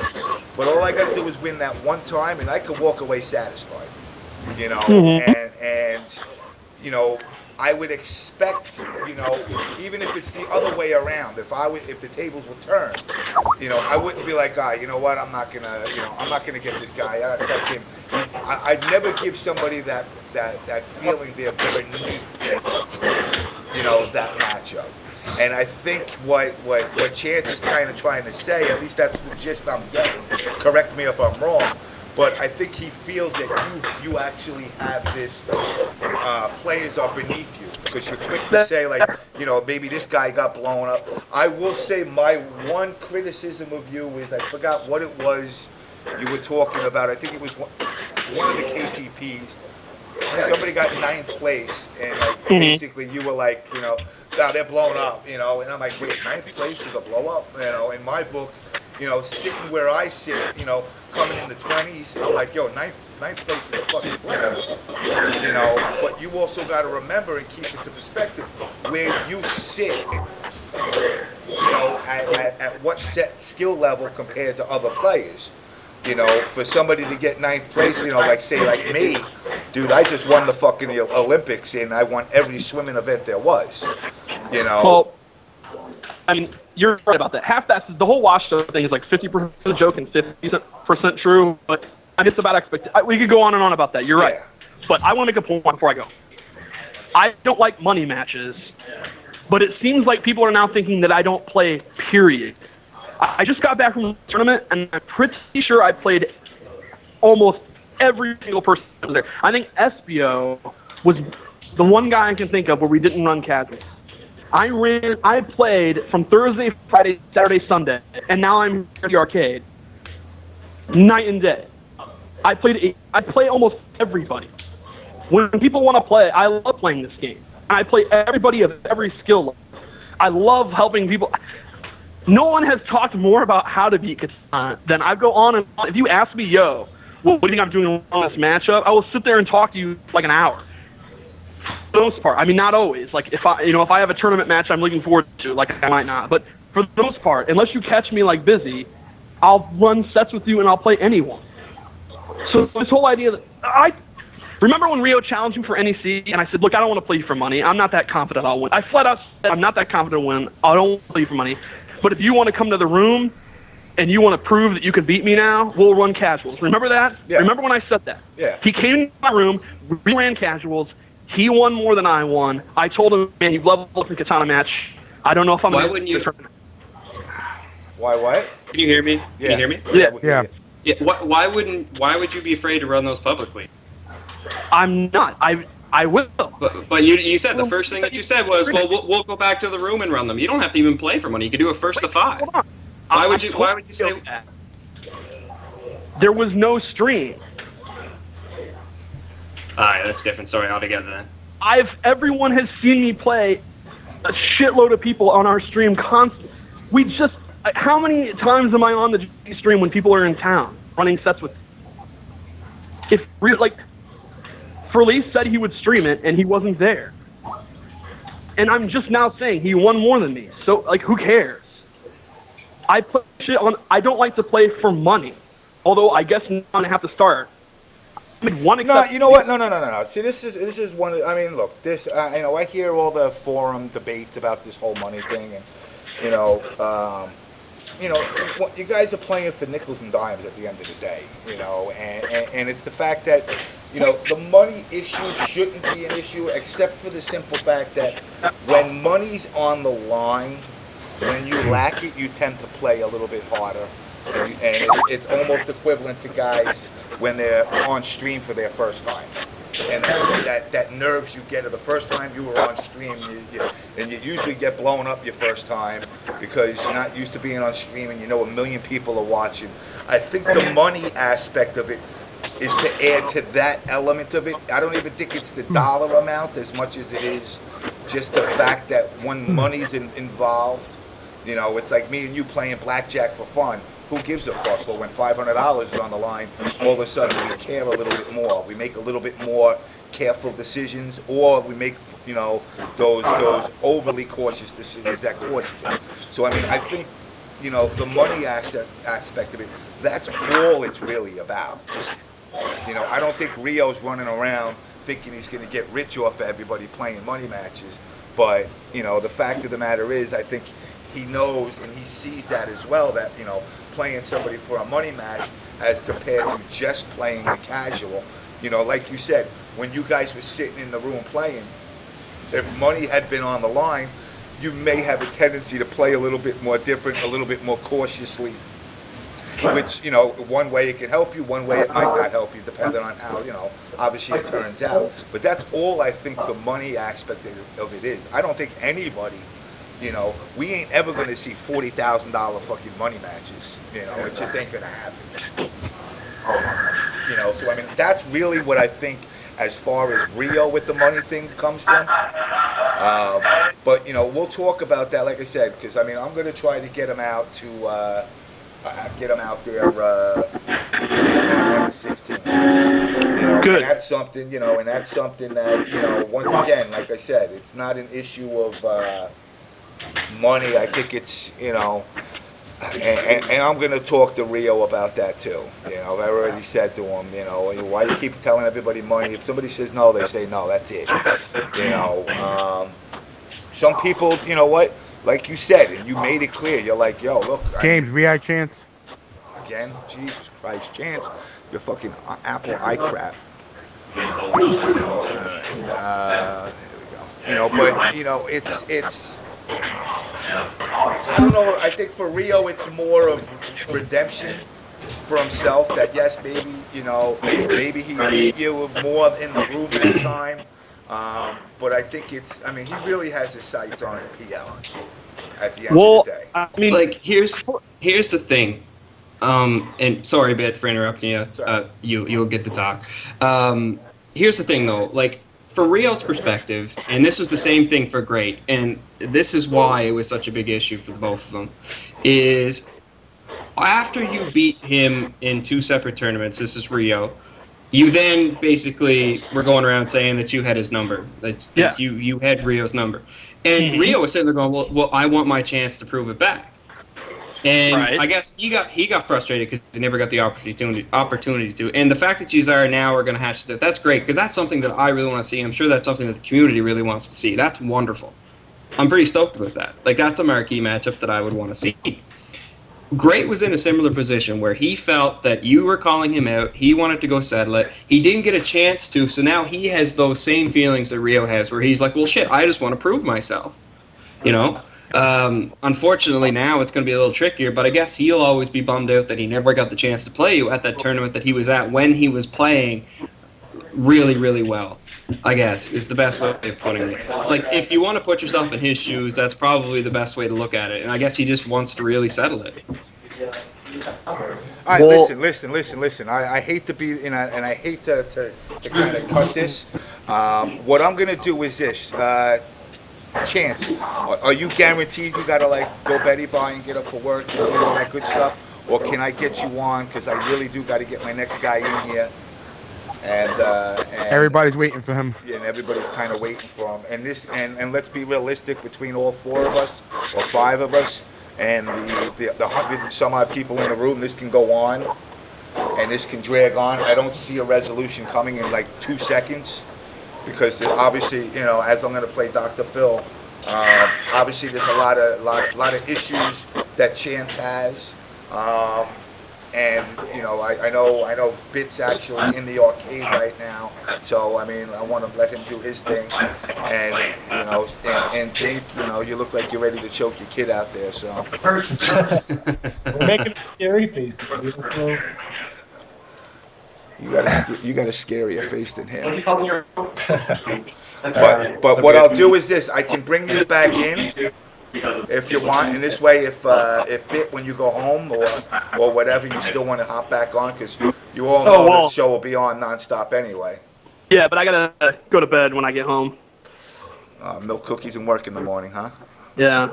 but all I got to do is win that one time, and I could walk away satisfied. You know, and you know, I would expect, even if it's the other way around, if the tables were turned, I wouldn't be like, you know what, I'm not gonna get this guy. Fuck him. I'd never give somebody that feeling they're beneath, that matchup. And I think what Chance is kind of trying to say, at least that's the gist I'm getting. Correct me if I'm wrong. But I think he feels that you actually have this, players are beneath you, because you're quick to say, like, maybe this guy got blown up. I will say my one criticism of you is, I forgot what it was you were talking about. I think it was one of the KTPs. Somebody got 9th place, and like, basically you were like, no, they're blown up, and I'm like, wait, 9th place is a blow up? In my book, sitting where I sit, coming in the 20s, I'm like, yo, 9th place is a fucking player, but you also got to remember and keep it to perspective where you sit, at what set skill level compared to other players. For somebody to get 9th place, like me, dude, I just won the fucking Olympics and I won every swimming event there was, Well, I mean, you're right about that. Half that, the whole wash thing is like 50% a joke and 50% true, but it's about expectation. We could go on and on about that. You're right. But I want to make a point before I go. I don't like money matches, but it seems like people are now thinking that I don't play, period. I just got back from the tournament, and I'm pretty sure I played almost every single person that was there. I think Espio was the one guy I can think of where we didn't run casuals. I played from Thursday, Friday, Saturday, Sunday, and now I'm at the arcade. Night and day. I play almost everybody. When people want to play, I love playing this game. And I play everybody of every skill level. I love helping people. No one has talked more about how to beat Katana than I go on and on. If you ask me, what do you think I'm doing on this matchup? I will sit there and talk to you like an hour. For the most part, I mean, not always. Like if I have a tournament match I'm looking forward to, like I might not. But for the most part, unless you catch me like busy, I'll run sets with you and I'll play anyone. So this whole idea that I remember when Rio challenged me for NEC, and I said, look, I don't want to play you for money. I'm not that confident I'll win. I flat out said I'm not that confident I'll win. I don't want to play you for money. But if you want to come to the room and you want to prove that you can beat me now, we'll run casuals. Remember that? Yeah. Remember when I said that? Yeah. He came to my room, we ran casuals. He won more than I won. I told him, man, you've leveled up in Katana match. I don't know if I'm Why wouldn't you? Why what? Can you hear me? Yeah. Can you hear me? Yeah. Yeah. Why would you be afraid to run those publicly? I'm not. I will. But you said the first thing that you said was, well, we'll go back to the room and run them. You don't have to even play for money. You can do a first to 5. Why would you say that? There was no stream. All right, that's a different story altogether then. Everyone has seen me play a shitload of people on our stream constantly. How many times am I on the G stream when people are in town running sets with? Felice said he would stream it, and he wasn't there. And I'm just now saying he won more than me. So, who cares? I don't like to play for money. Although, I guess now I have to start. I mean, No, you know what? No. See, this is one. I mean, look, this. I hear all the forum debates about this whole money thing, and you guys are playing for nickels and dimes at the end of the day, and it's the fact that, the money issue shouldn't be an issue, except for the simple fact that when money's on the line, when you lack it, you tend to play a little bit harder, and it's almost equivalent to guys when they're on stream for their first time. And that nerves you get of the first time you were on stream, and you usually get blown up your first time because you're not used to being on stream and you know a million people are watching. I think the money aspect of it is to add to that element of it. I don't even think it's the dollar amount as much as it is just the fact that when money's involved, you know, it's like me and you playing blackjack for fun. Who gives a fuck? But when $500 is on the line, all of a sudden we care a little bit more. We make a little bit more careful decisions, or we make, you know, those overly cautious decisions that cost you. So I mean, I think, you know, the money aspect of it, that's all it's really about. You know, I don't think Rio's running around thinking he's going to get rich off of everybody playing money matches. But, you know, the fact of the matter is, I think he knows and he sees that as well, that, you know, playing somebody for a money match as compared to just playing the casual. You know, like you said, when you guys were sitting in the room playing, if money had been on the line, you may have a tendency to play a little bit more different, a little bit more cautiously. Which, you know, one way it can help you, one way it might not help you, depending on how, you know, obviously it turns out. But that's all I think the money aspect of it is. I don't think anybody, you know, we ain't ever going to see $40,000 fucking money matches. You know, it just ain't going to happen. You know, so I mean, that's really what I think as far as Rio with the money thing comes from. But, you know, we'll talk about that, like I said, because, I mean, I'm going to try to get him out to... get them out there on the 16th. You know, Good. And that's something, you know, and that's something that, you know, once again, like I said, it's not an issue of money. I think it's, you know, and I'm going to talk to Rio about that too. You know, I've already said to him, you know, why you keep telling everybody money? If somebody says no, they say no. That's it. You know, some people, you know what? Like you said, and you made it clear, you're like, yo, look. James, react chance. Again, Jesus Christ, Chance, you're fucking Apple eye crap. Here we go. You know, but, you know, it's, I don't know, I think for Rio it's more of redemption for himself, that yes, maybe, you know, maybe he beat you more in the room that time. But I think it's, I mean, he really has his sights on PL at the end of the day. I mean, Like, here's the thing. And sorry, Bit, for interrupting you. You'll get the talk. Here's the thing, though. Like, for Rio's perspective, and this was the same thing for Great, and this is why it was such a big issue for both of them, is after you beat him in 2 separate tournaments, this is Rio, you then basically were going around saying that you had his number, that you had Rio's number. And Rio was sitting there going, well, I want my chance to prove it back. And right. I guess he got frustrated because he never got the opportunity to. And the fact that you now are going to hash this out, that's great, because that's something that I really want to see. I'm sure that's something that the community really wants to see. That's wonderful. I'm pretty stoked with that. Like, that's a marquee matchup that I would want to see. Great was in a similar position where he felt that you were calling him out. He wanted to go settle it. He didn't get a chance to, so now he has those same feelings that Rio has, where he's like, well, shit, I just want to prove myself. You know? Unfortunately, now it's going to be a little trickier, but I guess he'll always be bummed out that he never got the chance to play you at that tournament that he was at when he was playing really, really well, I guess, is the best way of putting it. Like, if you want to put yourself in his shoes, that's probably the best way to look at it. And I guess he just wants to really settle it. All right, listen. I hate to be, and I hate to kind of cut this. What I'm going to do is this. Chance, are you guaranteed you got to, like, go Betty by and get up for work and do all that good stuff? Or can I get you on? Because I really do got to get my next guy in here. And Everybody's waiting for him. Yeah, and everybody's kind of waiting for him. And this, and let's be realistic, between all 4 of us or 5 of us and the 100 and some odd people in the room, this can go on and this can drag on. I don't see a resolution coming in like 2 seconds, because obviously, you know, as I'm going to play Dr. Phil, obviously there's a lot of issues that Chance has. And, you know, I know Bit's actually in the arcade right now, so, I mean, I want to let him do his thing. And, you know, and Dave, you know, you look like you're ready to choke your kid out there, so. We're making a scary face. You got a scarier face than him. But But what I'll do is this: I can bring you back in if you want. And this way, if when you go home or whatever, you still want to hop back on, because you all know the show will be on nonstop anyway. Yeah, but I gotta go to bed when I get home. Milk, cookies, and work in the morning, huh? Yeah.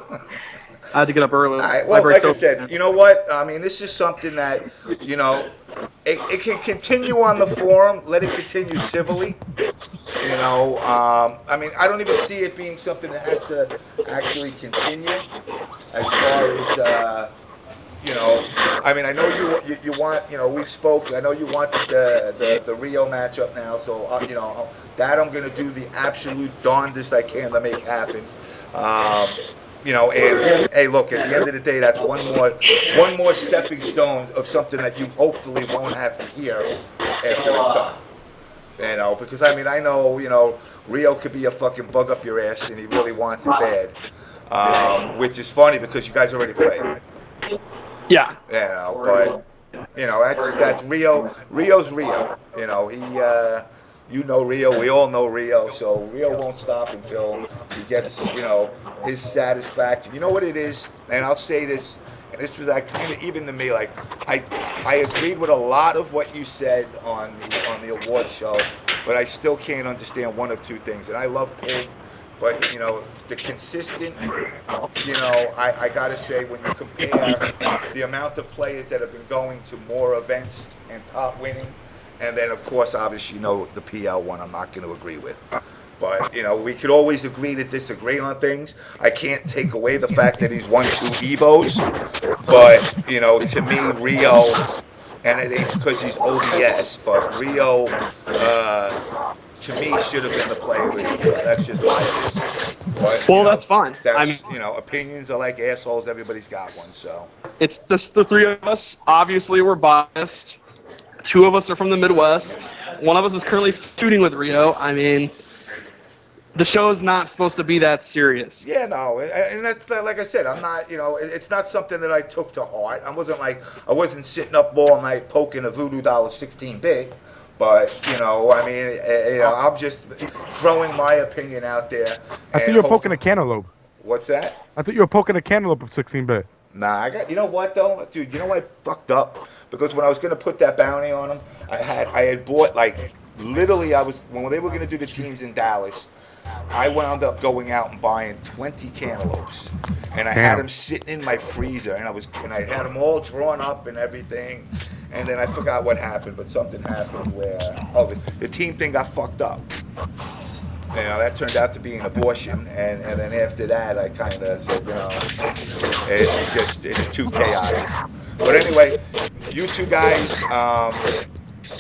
I had to get up early. All right, well, like I said, you know what? I mean, this is something that, you know, it can continue on the forum. Let it continue civilly. You know, I mean, I don't even see it being something that has to actually continue as far as, you know, I mean, I know you want, you know, we spoke, I know you want the Rio matchup now, so, you know, that I'm going to do the absolute darndest I can to make happen. You know, and hey, look, at the end of the day, that's one more stepping stone of something that you hopefully won't have to hear after it's done. You know, because I mean, I know, you know, Rio could be a fucking bug up your ass, and he really wants it bad. Which is funny because you guys already played. Yeah. You know, but you know, that's Rio. Rio's Rio. You know, he. You know Rio, we all know Rio, so Rio won't stop until he gets, you know, his satisfaction. You know what it is, and I'll say this, and this was like kind of even to me, like I agreed with a lot of what you said on the award show, but I still can't understand one of two things. And I love Pig, but you know, the consistent, you know, I gotta say when you compare the amount of players that have been going to more events and top winning. And then, of course, obviously, you know, the PL one I'm not going to agree with. But, you know, we could always agree to disagree on things. I can't take away the fact that he's won 2 Evos. But, you know, to me, Rio, and it ain't because he's ODS, but Rio, to me, should have been the player of the year. That's just my opinion. But, well, that's fine. I mean, you know, opinions are like assholes. Everybody's got one, so. It's just the three of us. Obviously, we're biased. 2 of us are from the Midwest. 1 of us is currently feuding with Rio. I mean, the show is not supposed to be that serious. Yeah, no, and that's like I said. I'm not, you know, it's not something that I took to heart. I wasn't sitting up all night poking a voodoo doll 16-bit. But you know, I mean, you know, I'm just throwing my opinion out there. I thought you were poking a cantaloupe. What's that? I thought you were poking a cantaloupe of 16-bit. Nah, you know what though, dude? You know what I fucked up? Because when I was gonna put that bounty on him, I had bought like literally when they were gonna do the teams in Dallas, I wound up going out and buying 20 cantaloupes, and I had them sitting in my freezer, and I had them all drawn up and everything, and then I forgot what happened, but something happened where the team thing got fucked up. You know, that turned out to be an abortion, and then after that, I kind of said, you know, it's too chaotic. But anyway, you two guys,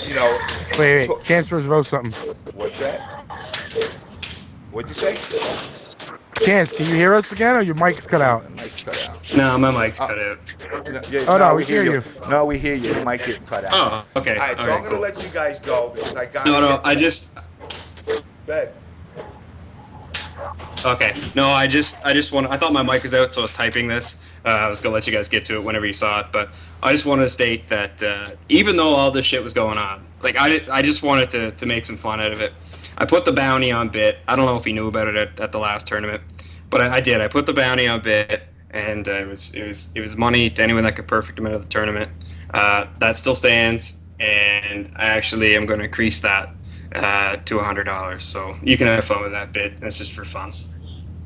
you know. Wait, Chancellor's wrote something. What's that? What'd you say? Chance, can you hear us again, or your mic's cut out? My mic's cut out. No, my mic's cut out. No, we hear you. No, we hear you. The mic getting cut out. Oh, okay. All right, so I'm going to let you guys go because I got. No, I thought my mic was out, so I was typing this. I was gonna let you guys get to it whenever you saw it, but I just wanted to state that even though all this shit was going on, like I just wanted to make some fun out of it. I put the bounty on Bit. I don't know if he knew about it at the last tournament, but I did. I put the bounty on Bit, and it was money to anyone that could perfect him out of the tournament. That still stands, and I actually am going to increase that to $100. So you can have fun with that Bit. That's just for fun.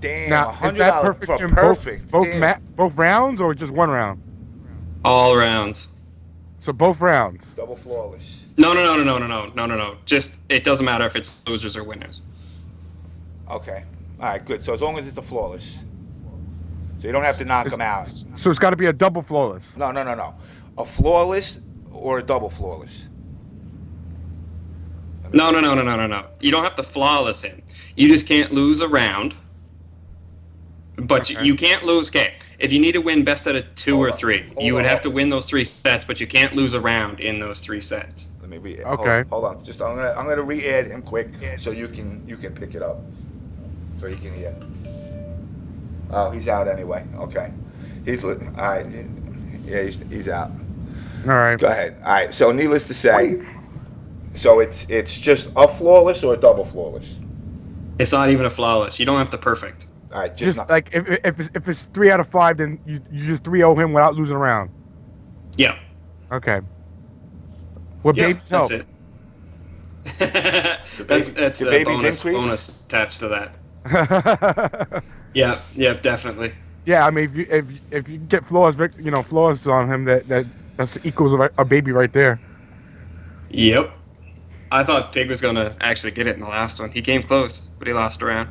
Damn, now, $100 is that perfect for in perfect. both rounds or just one round? All rounds. So both rounds. Double flawless. No. Just it doesn't matter if it's losers or winners. Okay. All right, good. So as long as it's a flawless. So you don't have to knock them out. So it's got to be a double flawless. No. A flawless or a double flawless? No. You don't have to flawless him. You just can't lose a round. But okay. you can't lose. Okay, if you need to win best out of 2 or 3, you would have to win those 3 sets, but you can't lose a round in those 3 sets. Let me read. Okay. Hold on. Just I'm gonna re-add him quick so you can pick it up, so you can hear. Oh, he's out anyway. Okay. All right. Yeah, he's out. All right. Go ahead. All right. So needless to say, So it's just a flawless or a double flawless. It's not even a flawless. You don't have the perfect. All right, Just not, like if it's 3 out of 5, then you just 3-0 him without losing a round. Yeah. Okay. What Yeah, baby's help? that's it. That's the a baby's bonus attached to that. Yeah, definitely. Yeah, I mean, if you get flaws, flaws on him, that's equals a baby right there. Yep. I thought Pig was gonna actually get it in the last one. He came close, but he lost a round.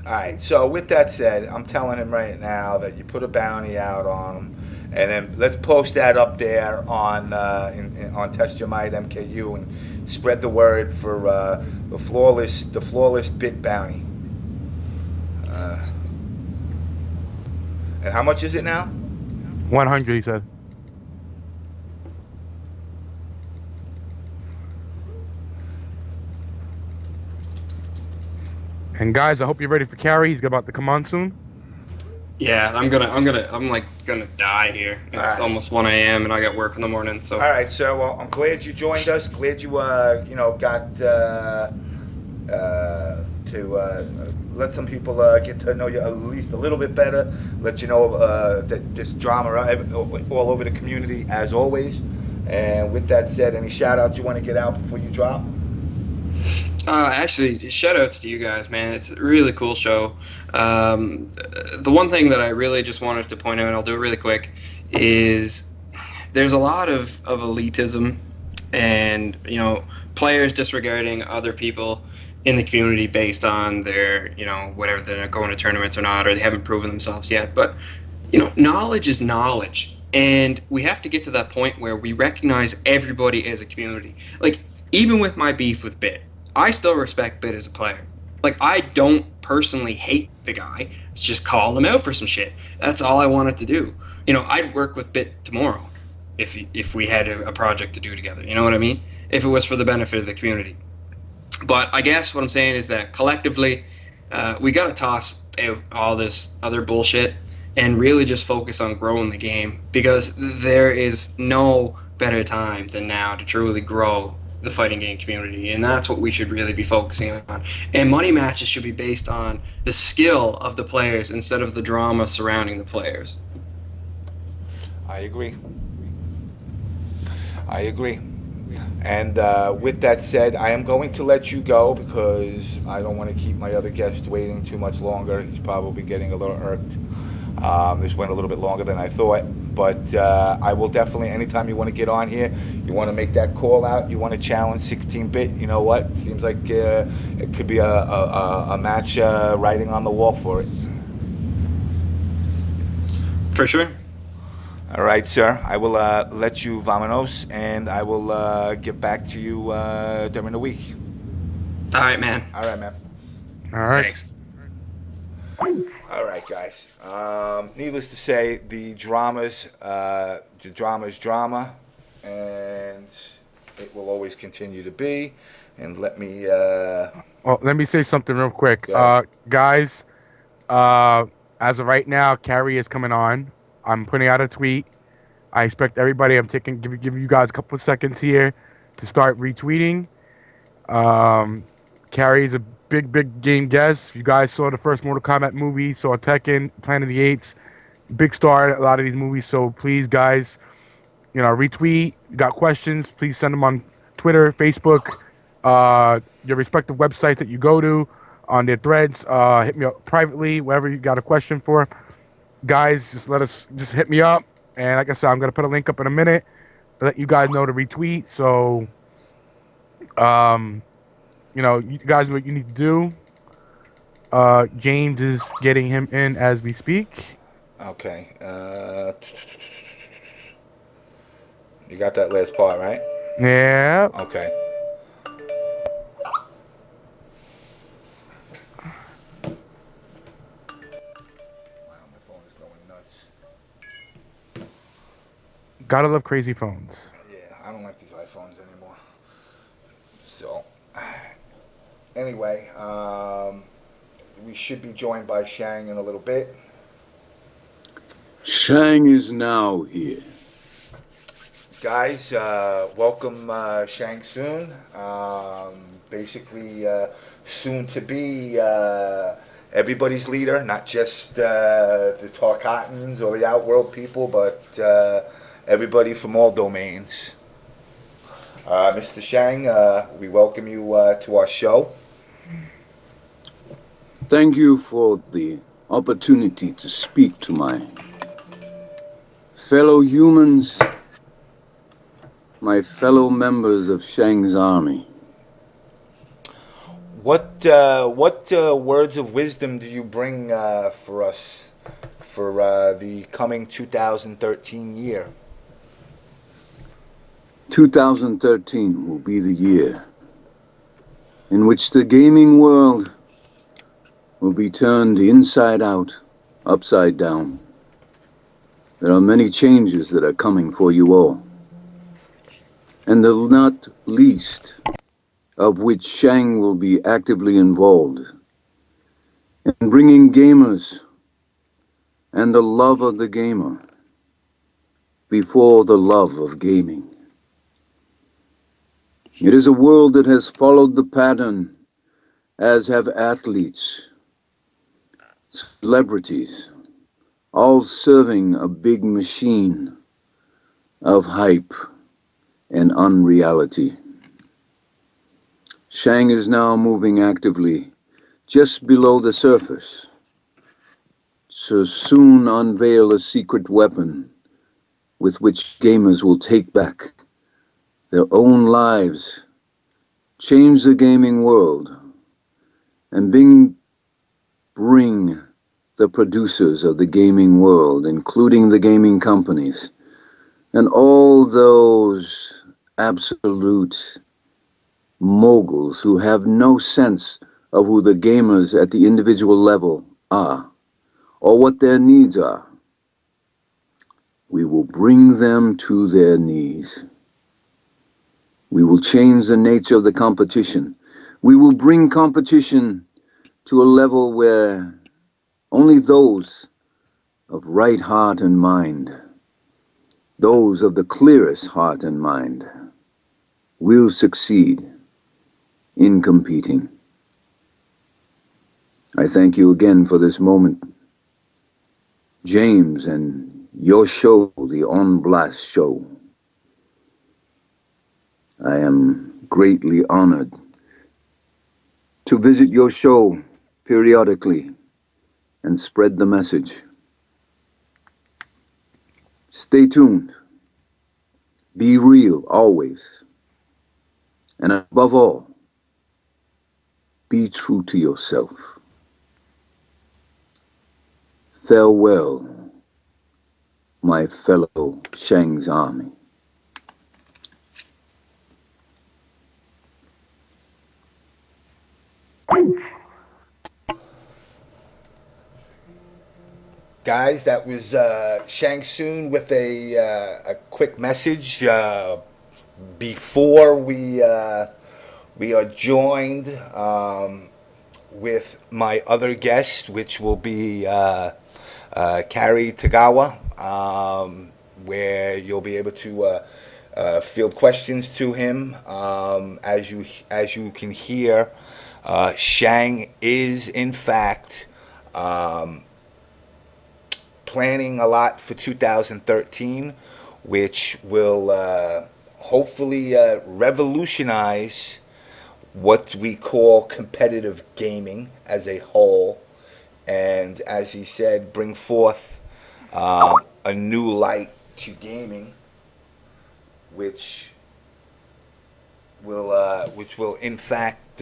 all right. So with that said, I'm telling him right now that you put a bounty out on him, and then let's post that up there on Test Your Might MKU and spread the word for the flawless bit bounty. And how much is it now? 100, he said. And guys, I hope you're ready for Cary. He's about to come on soon. Yeah, I'm like gonna die here. It's almost 1 a.m. and I got work in the morning. So. All right, sir. Well, I'm glad you joined us. Glad you got to let some people get to know you at least a little bit better. Let you know that this drama all over the community as always. And with that said, any shout outs you want to get out before you drop? Actually, shout outs to you guys, man. It's a really cool show. The one thing that I really just wanted to point out, and I'll do it really quick, is there's a lot of elitism and, players disregarding other people in the community based on their, whatever they're going to tournaments or not, or they haven't proven themselves yet. But, knowledge is knowledge. And we have to get to that point where we recognize everybody as a community. Like, even with my beef with Bit, I still respect Bit as a player. Like, I don't personally hate the guy. It's just call him out for some shit. That's all I wanted to do. I'd work with Bit tomorrow if we had a project to do together. You know what I mean? If it was for the benefit of the community. But I guess what I'm saying is that collectively, we got to toss out all this other bullshit and really just focus on growing the game, because there is no better time than now to truly grow the fighting game community, and that's what we should really be focusing on. And money matches should be based on the skill of the players instead of the drama surrounding the players. I agree. And with that said, I am going to let you go because I don't want to keep my other guest waiting too much longer. He's probably getting a little irked. This went a little bit longer than I thought, but I will definitely, anytime you want to get on here, you want to make that call out, you want to challenge 16-bit, you know what? Seems like it could be a match writing on the wall for it. For sure. All right, sir. I will let you vamonos, and I will get back to you during the week. All right, man. All right, man. All right. Thanks. All right, guys. Needless to say, the drama is drama, and it will always continue to be. And let me. Well, let me say something real quick, guys. As of right now, Cary is coming on. I'm putting out a tweet. I expect everybody. I'm give you guys a couple of seconds here to start retweeting. Cary is a big game guest. You guys saw the first Mortal Kombat movie, saw Tekken, Planet of the Apes, big star in a lot of these movies. So please, guys, retweet. You got questions? Please send them on Twitter, Facebook, your respective websites that you go to, on their threads. Hit me up privately, wherever you got a question for. Guys, just hit me up. And like I said, I'm gonna put a link up in a minute to let you guys know to retweet. So, you guys, what you need to do. James is getting him in as we speak. Okay. You got that last part, right? Yeah. Okay. Wow, my phone is going nuts. Gotta love crazy phones. Yeah, I don't like these iPhones anymore. So, anyway, we should be joined by Shang in a little bit. Shang is now here. Guys, welcome Shang Tsung. Basically, soon to be everybody's leader, not just the Tarkatans or the Outworld people, but everybody from all domains. Mr. Shang, we welcome you to our show. Thank you for the opportunity to speak to my fellow humans, my fellow members of Shang's army. What words of wisdom do you bring for us for the coming 2013 year? 2013 will be the year in which the gaming world will be turned inside out, upside down. There are many changes that are coming for you all, and the not least of which Shang will be actively involved in bringing gamers and the love of the gamer before the love of gaming. It is a world that has followed the pattern, as have athletes, celebrities, all serving a big machine of hype and unreality. Shang is now moving actively just below the surface to soon unveil a secret weapon with which gamers will take back their own lives, change the gaming world, and bring the producers of the gaming world, including the gaming companies, and all those absolute moguls who have no sense of who the gamers at the individual level are, or what their needs are. We will bring them to their knees. We will change the nature of the competition. We will bring competition to a level where only those of right heart and mind, those of the clearest heart and mind, will succeed in competing. I thank you again for this moment, James, and your show, the On Blast show. I am greatly honored to visit your show periodically and spread the message. Stay tuned. Be real always. And above all, be true to yourself. Farewell, my fellow Shang's army. Guys, that was Shang Tsung with a quick message before we are joined with my other guest, which will be Cary Tagawa, where you'll be able to field questions to him. As you can hear, Shang is in fact planning a lot for 2013, which will hopefully revolutionize what we call competitive gaming as a whole, and as he said, bring forth a new light to gaming, which will in fact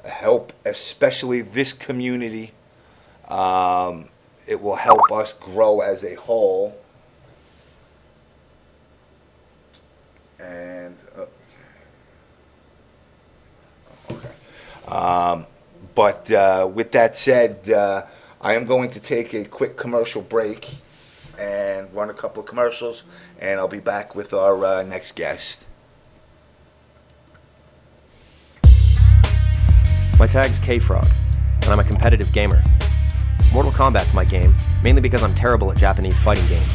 help, especially this community. It will help us grow as a whole. And but with that said, I am going to take a quick commercial break and run a couple of commercials, and I'll be back with our next guest. My tag's K-Frog, and I'm a competitive gamer. Mortal Kombat's my game, mainly because I'm terrible at Japanese fighting games.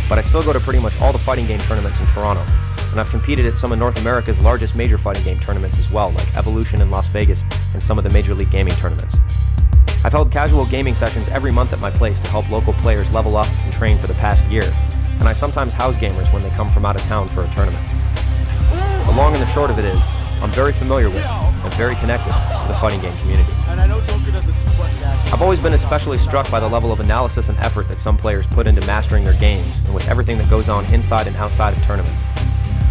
but I still go to pretty much all the fighting game tournaments in Toronto, and I've competed at some of North America's largest major fighting game tournaments as well, like Evolution in Las Vegas and some of the Major League Gaming tournaments. I've held casual gaming sessions every month at my place to help local players level up and train for the past year, and I sometimes house gamers when they come from out of town for a tournament. The long and the short of it is, I'm very familiar with and very connected to the fighting game community. I've always been especially struck by the level of analysis and effort that some players put into mastering their games and with everything that goes on inside and outside of tournaments.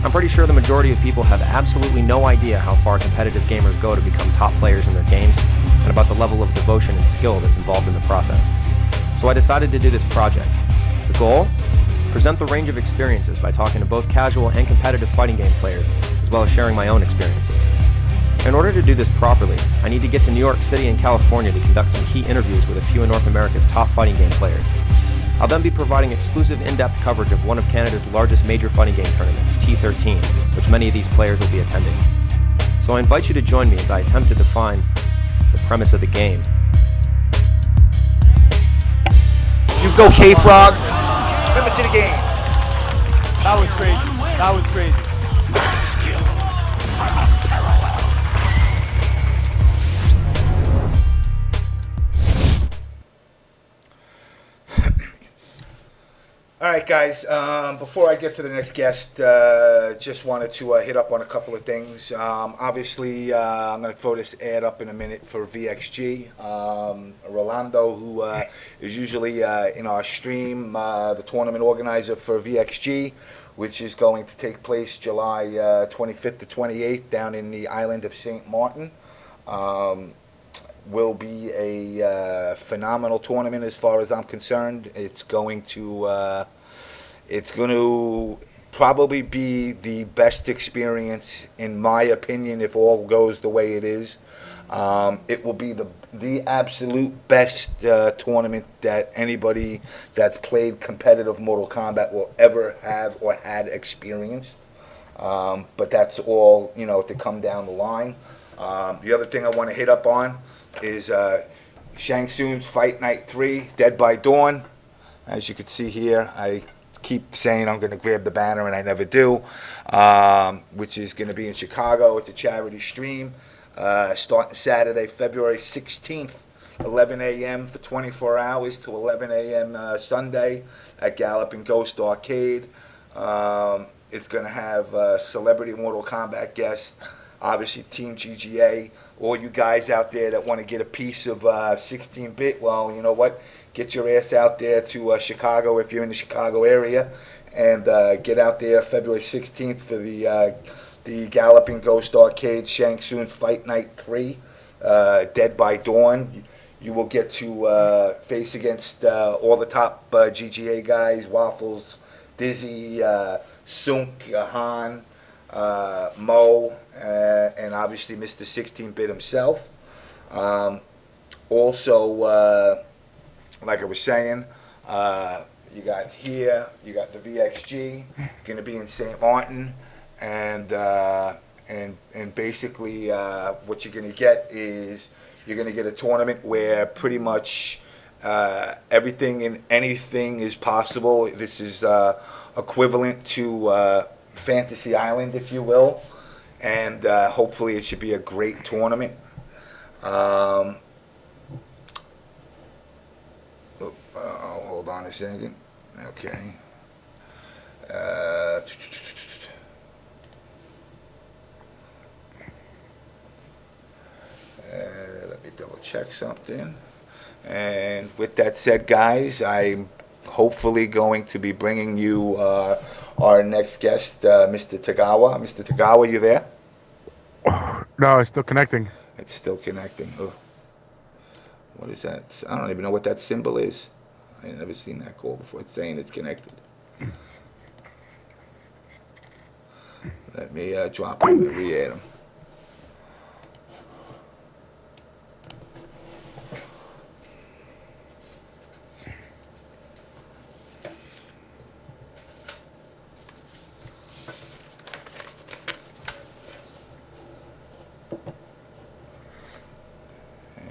I'm pretty sure the majority of people have absolutely no idea how far competitive gamers go to become top players in their games and about the level of devotion and skill that's involved in the process. So I decided to do this project. The goal? Present the range of experiences by talking to both casual and competitive fighting game players, as well as sharing my own experiences. In order to do this properly, I need to get to New York City and California to conduct some key interviews with a few of North America's top fighting game players. I'll then be providing exclusive in-depth coverage of one of Canada's largest major fighting game tournaments, T13, which many of these players will be attending. So I invite you to join me as I attempt to define the premise of the game. You go, K-Frog. Premise of the game. That was crazy. That was crazy. All right, guys. Before I get to the next guest, just wanted to hit up on a couple of things. Obviously, I'm going to throw this ad up in a minute for VXG. Rolando, who is usually in our stream, the tournament organizer for VXG, which is going to take place July 25th to 28th down in the island of St. Martin. Will be a phenomenal tournament as far as I'm concerned. It's going to probably be the best experience, in my opinion, if all goes the way it is. It will be the absolute best tournament that anybody that's played competitive Mortal Kombat will ever have or had experienced. But that's all, to come down the line. The other thing I want to hit up on is Shang Tsung's Fight Night 3, Dead by Dawn. As you can see here, I keep saying I'm going to grab the banner and I never do, which is going to be in Chicago. It's a charity stream starting Saturday, February 16th, 11 a.m. for 24 hours to 11 a.m. Sunday at Galloping Ghost Arcade. It's going to have celebrity Mortal Kombat guests, obviously Team GGA. All you guys out there that want to get a piece of 16-bit, well, you know what? Get your ass out there to Chicago if you're in the Chicago area, and get out there February 16th for the Galloping Ghost Arcade Shang Tsung Fight Night 3, Dead by Dawn. You will get to face against all the top GGA guys, Waffles, Dizzy, Sunk, Han, Mo, and obviously Mr. 16-bit himself. Also, like I was saying, you got the VXG, going to be in St. Martin, and basically what you're going to get is you're going to get a tournament where pretty much everything and anything is possible. This is equivalent to Fantasy Island, if you will, and hopefully it should be a great tournament. Hold on a second. Okay. Let me double check something. And with that said, guys, I'm hopefully going to be bringing you our next guest, Mr. Tagawa. Mr. Tagawa, you there? No, it's still connecting. It's still connecting. Oh. What is that? I don't even know what that symbol is. I've never seen that call before. It's saying it's connected. Let me drop him and re-add him.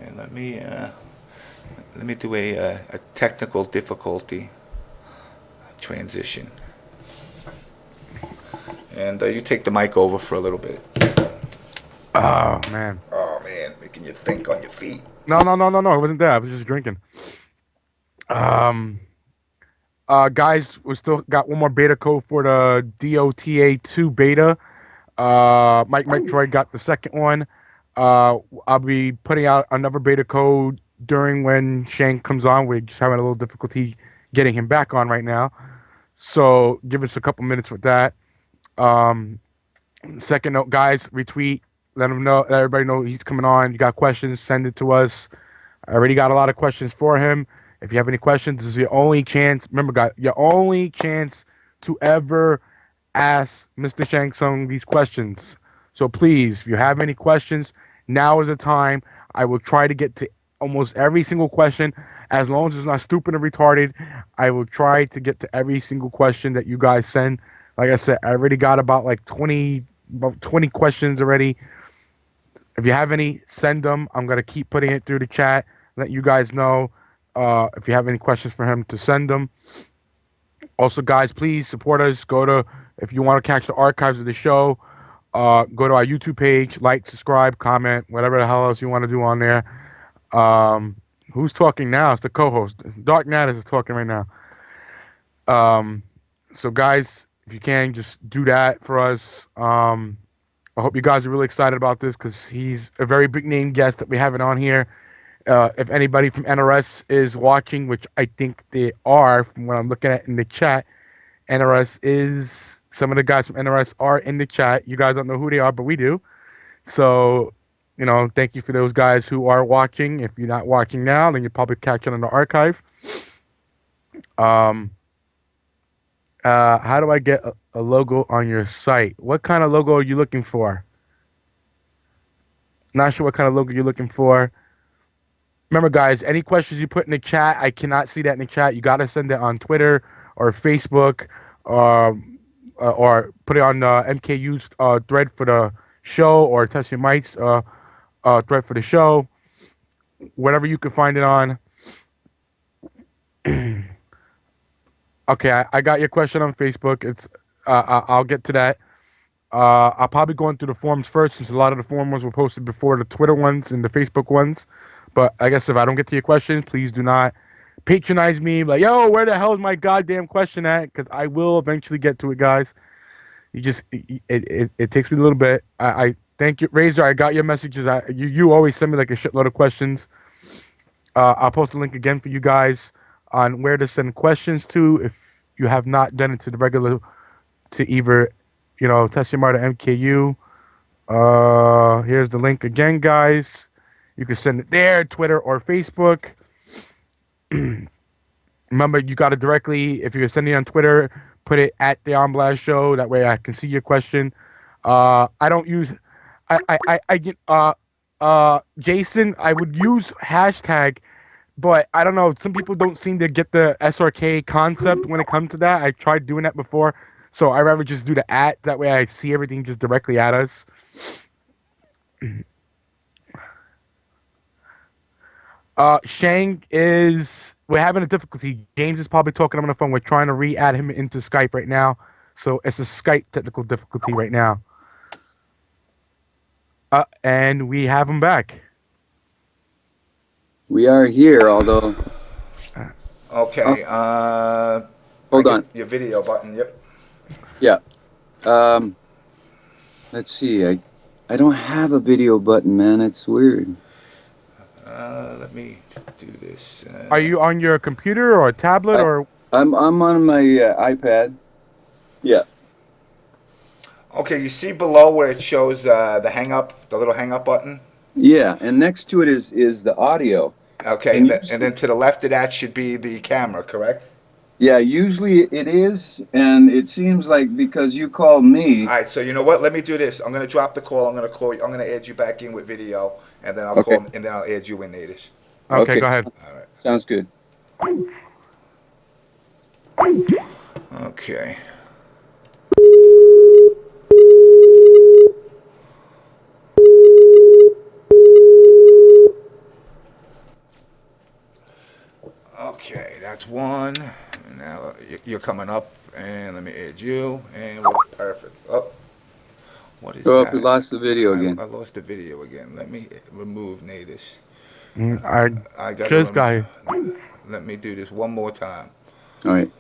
And let me do a technical difficulty transition. And you take the mic over for a little bit. Oh man. Oh man, making you think on your feet. No. It wasn't that. I was just drinking. Guys, we still got one more beta code for the DOTA2 beta. Mike Troy got the second one. I'll be putting out another beta code during when Shang comes on. We're just having a little difficulty getting him back on right now. So give us a couple minutes with that. Second note, guys, retweet. Let everybody know he's coming on. You got questions, send it to us. I already got a lot of questions for him. If you have any questions, this is your only chance. Remember, guys, your only chance to ever ask Mr. Shang Tsung these questions. So please, if you have any questions, now is the time. I will try to get to almost every single question. As long as it's not stupid and retarded, I will try to get to every single question that you guys send. Like I said, I already got about 20 questions already. If you have any, send them. I'm going to keep putting it through the chat. Let you guys know if you have any questions for him to send them. Also, guys, please support us. If you want to catch the archives of the show, go to our YouTube page, like, subscribe, comment, whatever the hell else you want to do on there. Who's talking now? It's the co-host. DarKNaTaS is talking right now. So, guys, if you can, just do that for us. I hope you guys are really excited about this because he's a very big name guest that we have it on here. If anybody from NRS is watching, which I think they are from what I'm looking at in the chat, some of the guys from NRS are in the chat. You guys don't know who they are, but we do. So, thank you for those guys who are watching. If you're not watching now, then you're probably catching on the archive. How do I get a logo on your site? What kind of logo are you looking for? Not sure what kind of logo you're looking for. Remember, guys, any questions you put in the chat, I cannot see that in the chat. You got to send it on Twitter or Facebook or put it on MKU's thread for the show or Test Your Mike's thread for the show. Whatever you can find it on. Okay, I got your question on Facebook. I'll get to that. I'll probably go into the forums first since a lot of the forum ones were posted before the Twitter ones and the Facebook ones. But I guess if I don't get to your questions, please do not patronize me. Like, yo, where the hell is my goddamn question at? Because I will eventually get to it, guys. It takes me a little bit. I thank you, Razor. I got your messages. You always send me like a shitload of questions. I'll post a link again for you guys on where to send questions to if you have not done it to the regular, to either, Test Your Marta MKU. Here's the link again, guys. You can send it there, Twitter or Facebook. Remember, you got it directly. If you're sending it on Twitter, put it at the On Blast Show. That way I can see your question. I don't use, Jason, I would use hashtag, but I don't know. Some people don't seem to get the SRK concept when it comes to that. I tried doing that before. So I'd rather just do the @ that way I see everything just directly at us. Shang we're having a difficulty. James is probably talking on the phone. We're trying to re-add him into Skype right now. So it's a Skype technical difficulty right now. And we have him back. We are here, although... Okay, hold on. Your video button, yep. Yeah. Let's see. I don't have a video button, man. It's weird. Let me do this. Are you on your computer or a tablet or? I'm on my iPad. Yeah. Okay, you see below where it shows the little hang up button? Yeah, and next to it is the audio. Okay, and then to the left of that should be the camera, correct? Yeah, usually it is, and it seems like because you called me. All right, so you know what? Let me do this. I'm gonna drop the call. I'm gonna call you. I'm gonna add you back in with video, and then I'll call, and then I'll add you in, Natish. Okay, go ahead. All right. Sounds good. Okay. Okay, that's one. Now you're coming up, and let me add you, and we're perfect. Oh, what is Oh, that? we lost the video again. I lost the video again. Let me remove NaTaS. I I got just got to. here. Let me do this one more time. All right.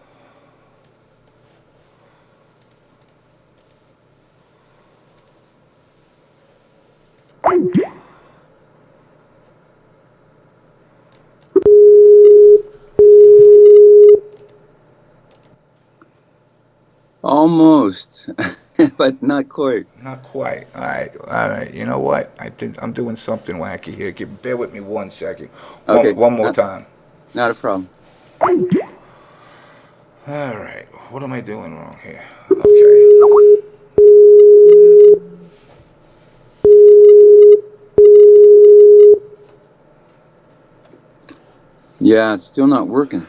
Almost, but not quite. Not quite. All right. You know what? I think I'm doing something wacky here. Bear with me 1 second. Okay. One more time. Not a problem. All right. What am I doing wrong here? Okay. Yeah, it's still not working.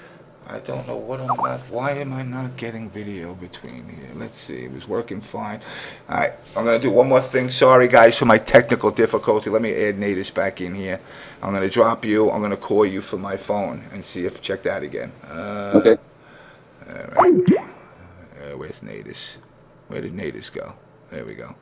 I don't know what I'm not. Why am I not getting video between here? Let's see. It was working fine. All right. I'm going to do one more thing. Sorry, guys, for my technical difficulty. Let me add NaTaS back in here. I'm going to drop you. I'm going to call you from my phone and see if check that again. Okay. All right. Where's NaTaS? Where did NaTaS go? There we go.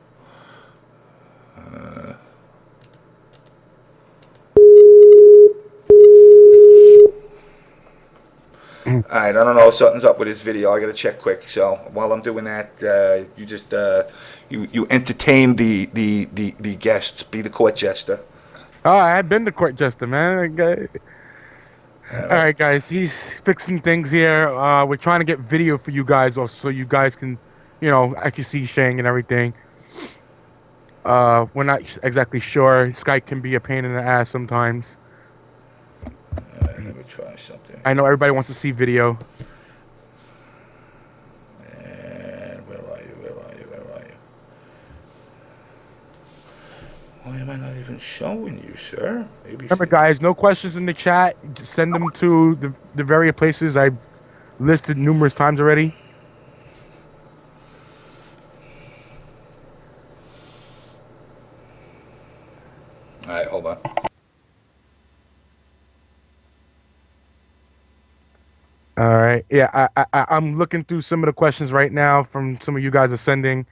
All right, I don't know. Something's up with this video. I got to check quick. So while I'm doing that, you just you entertain the guest. Be the court jester. Oh, I've been to court jester, man. All right, guys. He's fixing things here. We're trying to get video for you guys, also, so you guys can, actually see Shang and everything. We're not exactly sure. Skype can be a pain in the ass sometimes. Let me try something. I know everybody wants to see video. And where are you? Where are you? Why am I not even showing you, sir? Remember, guys, no questions in the chat. Just send them to the various places I've listed numerous times already. All right, hold on. All right. Yeah, I'm looking through some of the questions right now from some of you guys are sending.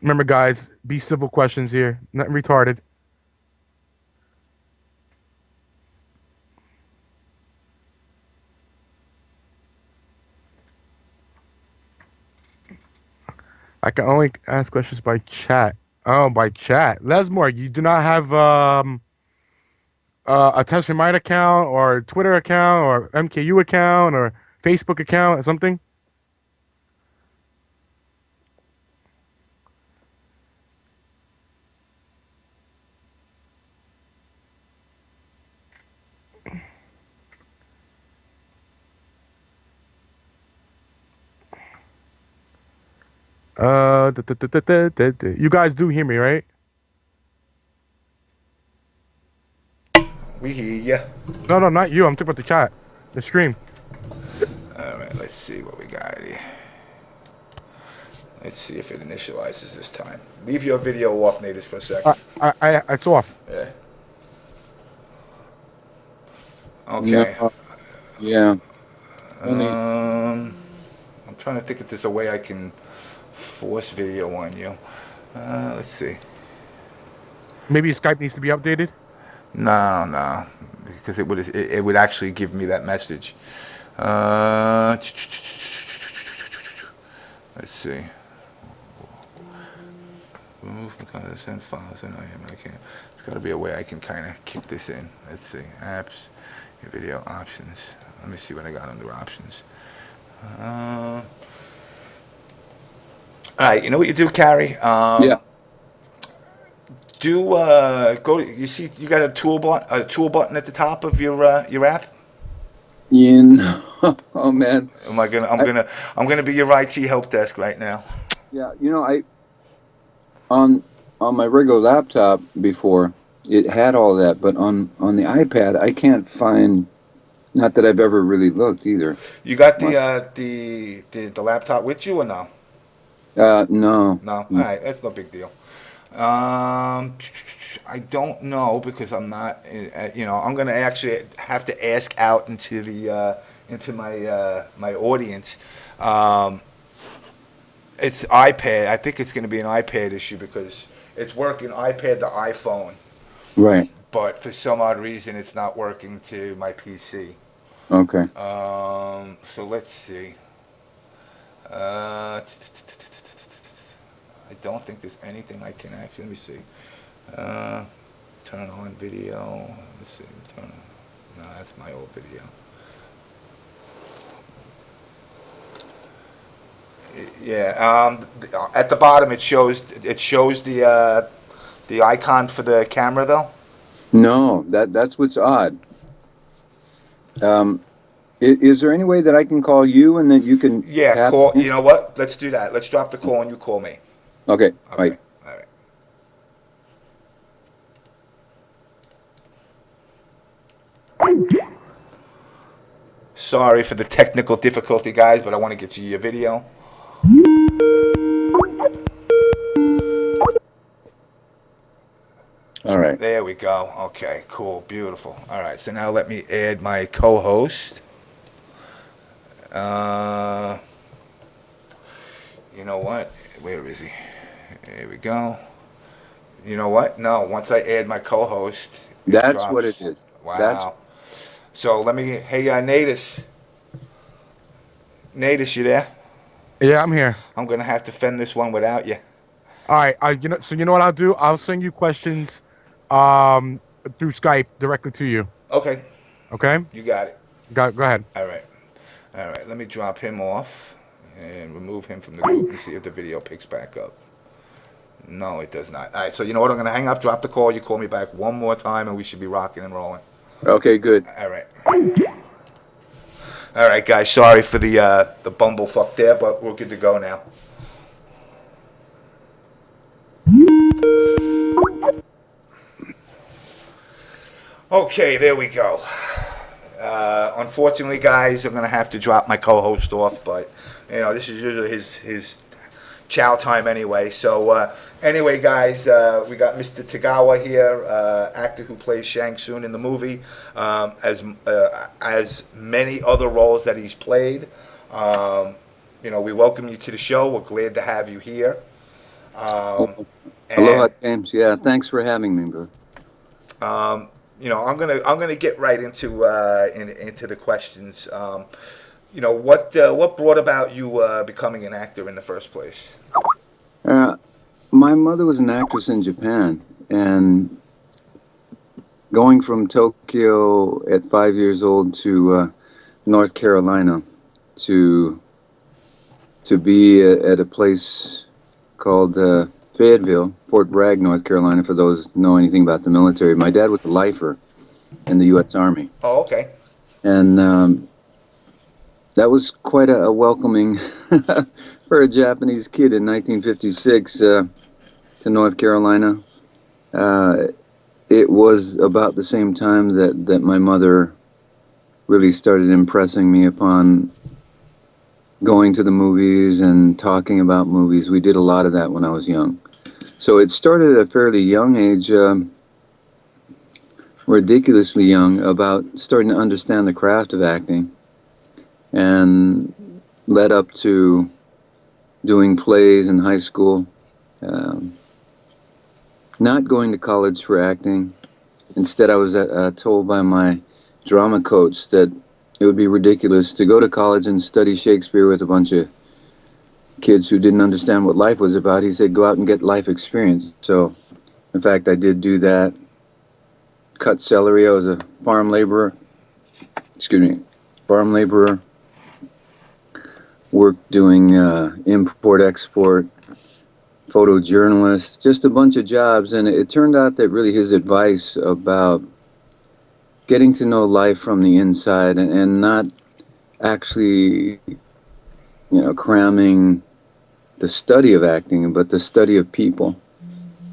Remember, guys, be civil questions here. Nothing retarded. I can only ask questions by chat. Oh, by chat. Lesmore, you do not have a Test Remind account or Twitter account or MKU account or Facebook account or something? You guys do hear me, right? We hear ya. No, not you. I'm talking about the chat, the stream. All right, let's see what we got here. Let's see if it initializes this time. Leave your video off, NaTaS, for a second. It's off. Yeah. Okay. No. Yeah. I'm trying to think if there's a way I can force video on you. Let's see. Maybe Skype needs to be updated. No, because it would actually give me that message. Let's see. Remove because send files and I can't. It's got to be a way I can kind of kick this in. Let's see. Apps, video options. Let me see what I got under options. All right. You know what you do, Cary? Yeah. Go to, you see you got a tool button at the top of your app? Oh man. I'm gonna be your IT help desk right now. Yeah, I on my regular laptop before it had all that, but on the iPad I can't find. Not that I've ever really looked either. You got the laptop with you or no? No. No. All right, that's no big deal. I don't know because I'm not. I'm gonna actually have to ask out into into my my audience. It's iPad. I think it's going to be an iPad issue because it's working iPad to iPhone. Right. But for some odd reason, it's not working to my PC. Okay. So let's see. I don't think there's anything I can actually. Let me see. Turn on video. Let's see. Turn on. No, that's my old video. Yeah. At the bottom, it shows the icon for the camera though. No, that's what's odd. Is there any way that I can call you and that you can? Yeah, call. You know what? Let's do that. Let's drop the call and you call me. Okay. Right. All right. Sorry for the technical difficulty, guys, but I want to get you your video. All right. There we go. Okay, cool, beautiful. All right, so now let me add my co-host. You know what? Where is he? There we go. You know what? No, once I add my co-host, That's drops. what it is. Wow. So let me. Hey, NaTaS. NaTaS, you there? Yeah, I'm here. I'm gonna have to fend this one without you. All right. So you know what I'll do? I'll send you questions, through Skype directly to you. Okay. Okay. You got it. Go ahead. All right. Let me drop him off and remove him from the group and see if the video picks back up. No, it does not. All right. So you know what? I'm gonna hang up, drop the call. You call me back one more time, and we should be rocking and rolling. Okay. Good. All right. All right, guys. Sorry for the bumblefuck there, but we're good to go now. Okay, there we go. Unfortunately, guys, I'm gonna have to drop my co-host off, but you know this is usually his chow time anyway. So anyway, guys, we got Mr. Tagawa here, actor who plays Shang Tsung in the movie, as many other roles that he's played. You know, we welcome you to the show. We're glad to have you here. Aloha, James. Yeah, thanks for having me, bro. You know, I'm gonna get right into the questions. You know, what brought about you becoming an actor in the first place? My mother was an actress in Japan, and going from Tokyo at 5 years old to North Carolina to be at a place called Fayetteville, Fort Bragg, North Carolina, for those who know anything about the military. My dad was a lifer in the U.S. Army. Oh, okay. And that was quite a welcoming for a Japanese kid in 1956 to North Carolina. It was about the same time that my mother really started impressing me upon going to the movies and talking about movies. We did a lot of that when I was young. So it started at a fairly young age, ridiculously young, about starting to understand the craft of acting, and led up to doing plays in high school, not going to college for acting. Instead, I was told by my drama coach that it would be ridiculous to go to college and study Shakespeare with a bunch of kids who didn't understand what life was about. He said, go out and get life experience. So, in fact, I did do that. Cut celery. I was a farm laborer. Worked doing import-export, photojournalist, just a bunch of jobs. And it turned out that really his advice about getting to know life from the inside and not actually, cramming the study of acting, but the study of people.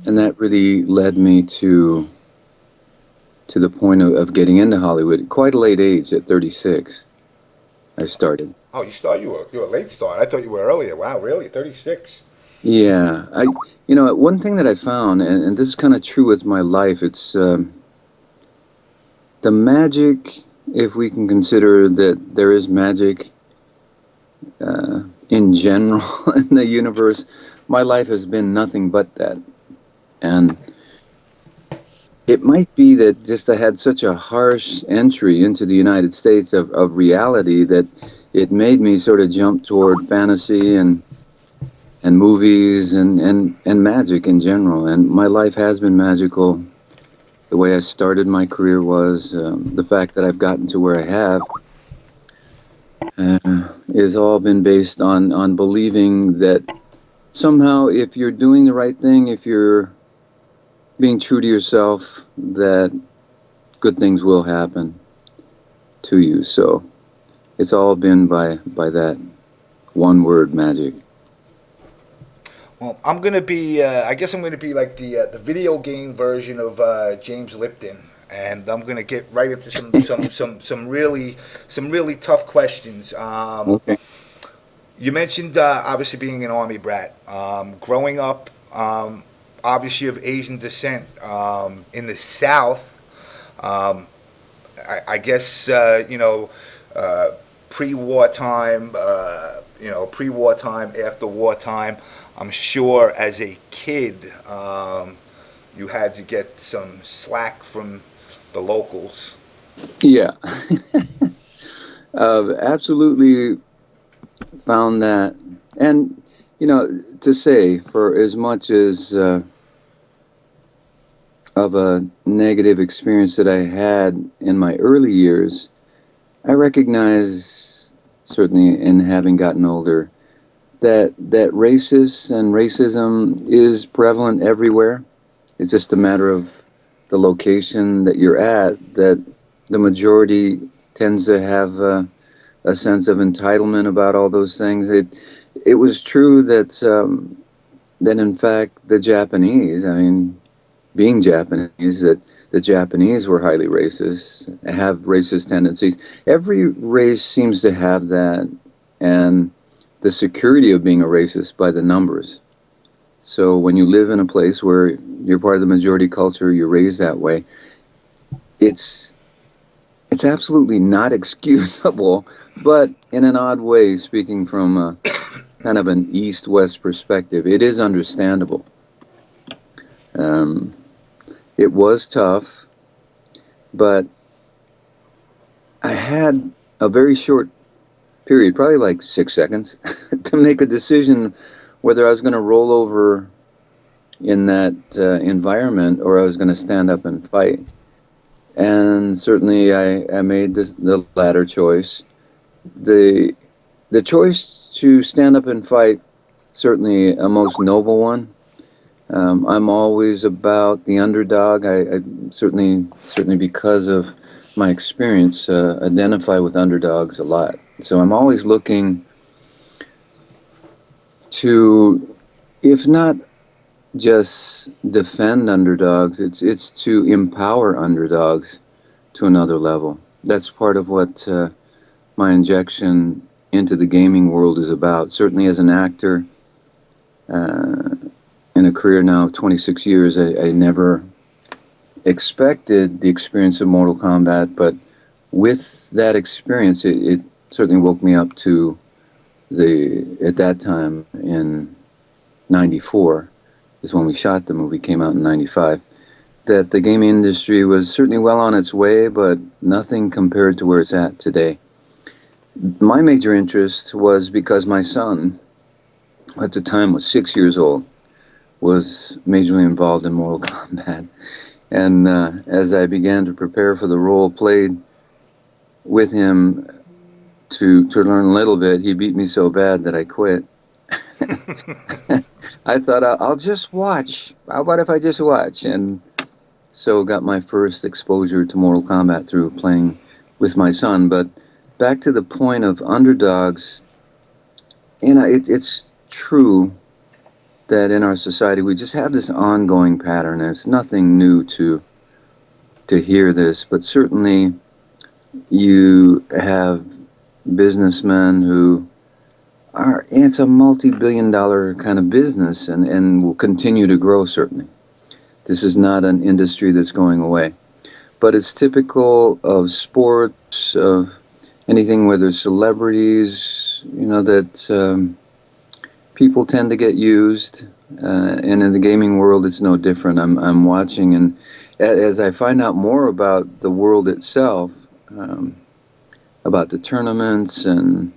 And that really led me to the point of getting into Hollywood at quite a late age. At 36, I started. Oh, you were a late start. I thought you were earlier. Wow, really? 36? Yeah. One thing that I found, and this is kind of true with my life, it's the magic if we can consider that there is magic in general in the universe, my life has been nothing but that. And it might be that just I had such a harsh entry into the United States of reality that it made me sort of jump toward fantasy and movies and magic in general. And my life has been magical. The way I started my career was the fact that I've gotten to where I have has all been based on believing that somehow if you're doing the right thing, if you're being true to yourself, that good things will happen to you. So it's all been by that one word, magic. Well, I'm gonna be. I guess I'm gonna be like the video game version of James Lipton, and I'm gonna get right into some really tough questions. Okay. You mentioned obviously being an army brat, growing up, obviously of Asian descent in the South. I guess pre-war time, pre-war time, after wartime. I'm sure as a kid, you had to get some slack from the locals. Yeah. Absolutely found that. And, to say, for as much as of a negative experience that I had in my early years, I recognize, certainly in having gotten older, that racist and racism is prevalent everywhere. It's just a matter of the location that you're at, that the majority tends to have a sense of entitlement about all those things. It was true that in fact the Japanese, being Japanese, that the Japanese were highly racist, have racist tendencies. Every race seems to have that, and the security of being a racist by the numbers. So when you live in a place where you're part of the majority culture, you're raised that way, it's absolutely not excusable, but in an odd way, speaking from kind of an east-west perspective, it is understandable. It was tough, but I had a very short period, probably like 6 seconds, to make a decision whether I was going to roll over in that environment or I was going to stand up and fight. And certainly I made the latter choice. The choice to stand up and fight, certainly a most noble one. I'm always about the underdog. I certainly because of my experience, identify with underdogs a lot. So I'm always looking to, if not just defend underdogs, it's to empower underdogs to another level. That's part of what my injection into the gaming world is about. Certainly as an actor, in a career now of 26 years, I never expected the experience of Mortal Kombat, but with that experience, it certainly woke me up to at that time in 94, is when we shot the movie, came out in 95, that the gaming industry was certainly well on its way, but nothing compared to where it's at today. My major interest was because my son, at the time was 6 years old, was majorly involved in Mortal Kombat. And as I began to prepare for the role, played with him to learn a little bit, he beat me so bad that I quit. I thought, I'll just watch. How about if I just watch? And so got my first exposure to Mortal Kombat through playing with my son. But back to the point of underdogs, it's true that in our society we just have this ongoing pattern. It's nothing new to hear this, but certainly you have businessmen who are, it's a multi-billion-dollar kind of business and will continue to grow, certainly. This is not an industry that's going away. but it's typical of sports, of anything where there's celebrities, that people tend to get used. And in the gaming world, it's no different. I'm watching, and as I find out more about the world itself, about the tournaments and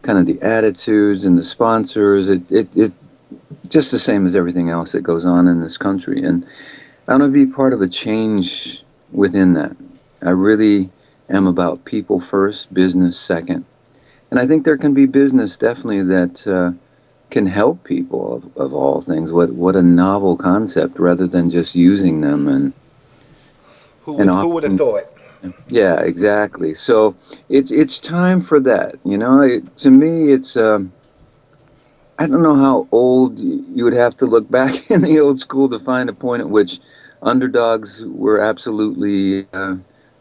kind of the attitudes and the sponsors, it just the same as everything else that goes on in this country. And I want to be part of a change within that. I really am about people first, business second. And I think there can be business definitely that can help people of all things. What a novel concept rather than just using them. And Who would have thought? yeah, exactly. So it's time for that. To me, it's I don't know how old you would have to look back in the old school to find a point at which underdogs were absolutely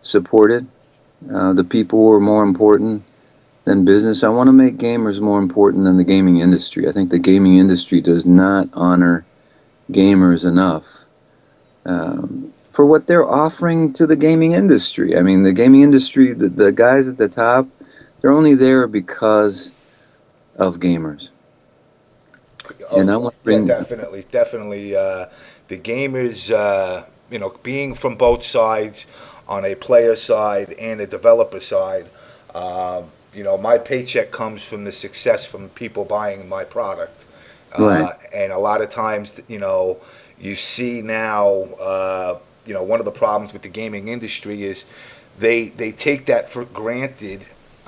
supported. The people were more important than business. I want to make gamers more important than the gaming industry. I think the gaming industry does not honor gamers enough for what they're offering to the gaming industry. I mean, the gaming industry, the guys at the top, they're only there because of gamers. And I want to bring definitely. The gamers, being from both sides, on a player side and a developer side, my paycheck comes from the success from people buying my product. Right. And a lot of times, you see now, one of the problems with the gaming industry is they take that for granted.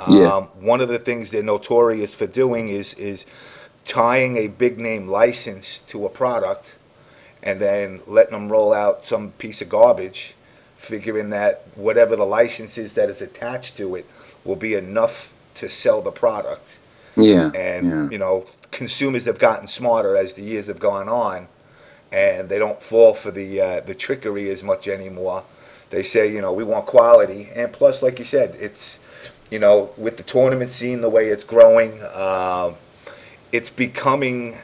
Yeah. One of the things they're notorious for doing is tying a big name license to a product and then letting them roll out some piece of garbage, figuring that whatever the license is that is attached to it will be enough to sell the product. Yeah. And consumers have gotten smarter as the years have gone on, and they don't fall for the trickery as much anymore. They say, we want quality, and plus, like you said, it's with the tournament scene the way it's growing, it's becoming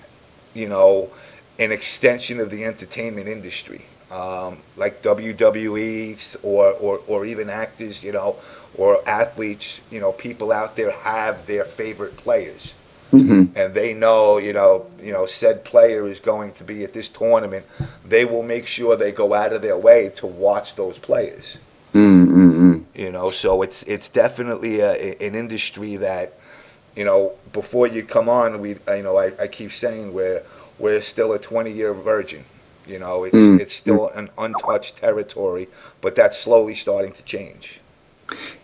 an extension of the entertainment industry, like WWE or even actors, or athletes. People out there have their favorite players. Mm-hmm. And they know, said player is going to be at this tournament. They will make sure they go out of their way to watch those players. Mm-hmm. So it's definitely an industry that, before you come on, I keep saying we're still a 20-year virgin. It's still an untouched territory, but that's slowly starting to change.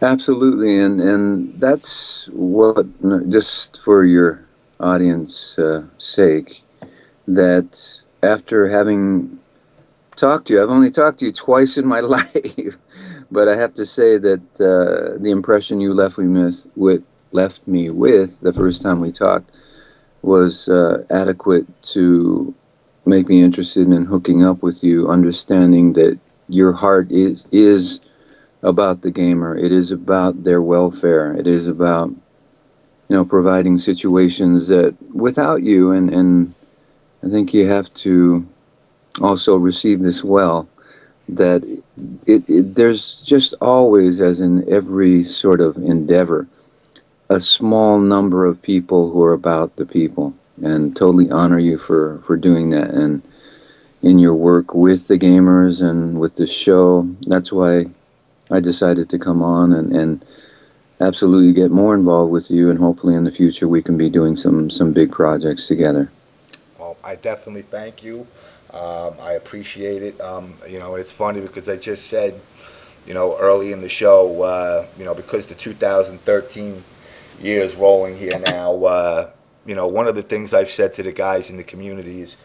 Absolutely, and that's what, just for your audience sake, that after having talked to you, I've only talked to you twice in my life, but I have to say that the impression you left me with the first time we talked was adequate to make me interested in hooking up with you, understanding that your heart is about the gamer. It is about their welfare. It is about, providing situations that without you, and I think you have to also receive this well, that there's just always, as in every sort of endeavor, a small number of people who are about the people, and totally honor you for doing that, and in your work with the gamers and with the show. That's why I decided to come on and absolutely get more involved with you, and hopefully in the future we can be doing some big projects together. Well, I definitely thank you. I appreciate it. It's funny because I just said, early in the show, because the 2013 year is rolling here now, one of the things I've said to the guys in the community is,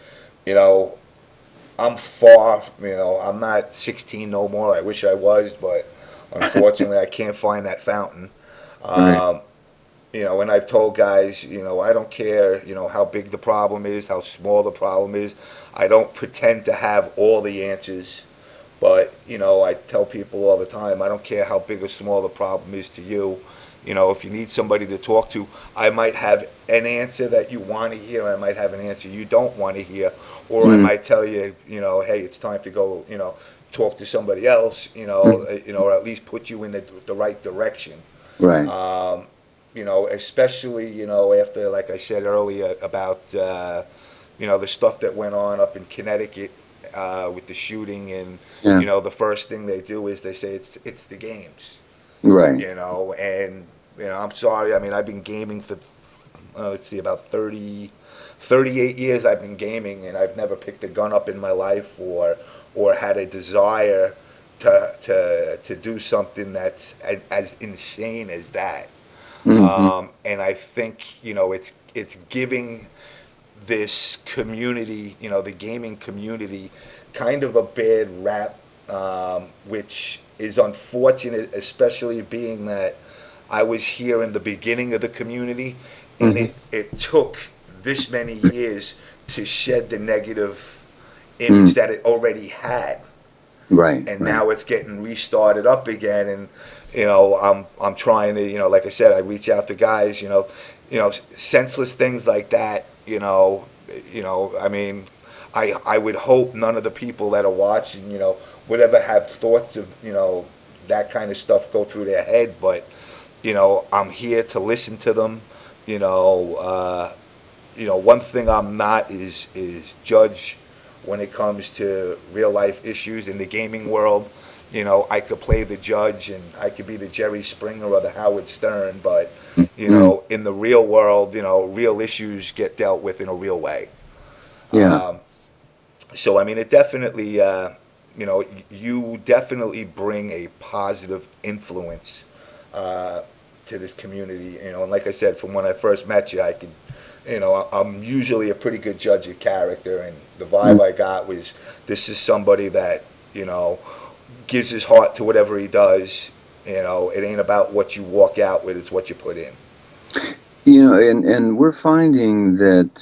I'm far, I'm not 16 no more. I wish I was, but unfortunately I can't find that fountain. Right. And I've told guys, I don't care, how big the problem is, how small the problem is. I don't pretend to have all the answers, but, I tell people all the time, I don't care how big or small the problem is to you. You know, if you need somebody to talk to, I might have an answer that you want to hear. I might have an answer you don't want to hear, or I might tell you, you know, hey, it's time to go, you know, talk to somebody else, you know, or at least put you in the right direction. Right. You know, especially, you know, after, like I said earlier about, you know, the stuff that went on up in Connecticut with the shooting, and you know, the first thing they do is they say it's the games. Right. You know, and you know, I'm sorry. I mean, I've been gaming for let's see, about 38 years. I've been gaming, and I've never picked a gun up in my life or had a desire to do something that's as insane as that. And I think, you know, it's giving this community, you know, the gaming community, kind of a bad rap, which is unfortunate, especially being that I was here in the beginning of the community, and it took this many years to shed the negative image that it already had. Right. And now it's getting restarted up again, and you know, I'm trying to, you know, like I said, I reach out to guys, you know, senseless things like that, you know, I mean, I would hope none of the people that are watching, you know, would ever have thoughts of, you know, that kind of stuff go through their head, but you know, I'm here to listen to them. You know, one thing I'm not is judge when it comes to real life issues in the gaming world. You know, I could play the judge and I could be the Jerry Springer or the Howard Stern, but you know, in the real world, you know, real issues get dealt with in a real way. Yeah. So I mean, it definitely, you know, you definitely bring a positive influence to this community, you know, and like I said, from when I first met you, I could, you know, I'm usually a pretty good judge of character, and the vibe I got was, this is somebody that, you know, gives his heart to whatever he does. You know, it ain't about what you walk out with, it's what you put in. You know, and we're finding that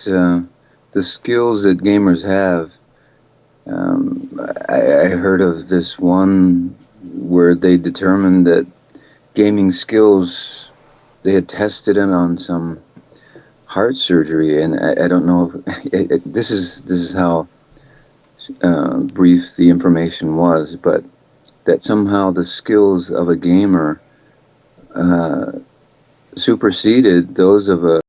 the skills that gamers have, I heard of this one where they determined that gaming skills, they had tested it on some heart surgery, and I don't know if this is how brief the information was, but that somehow the skills of a gamer superseded those of a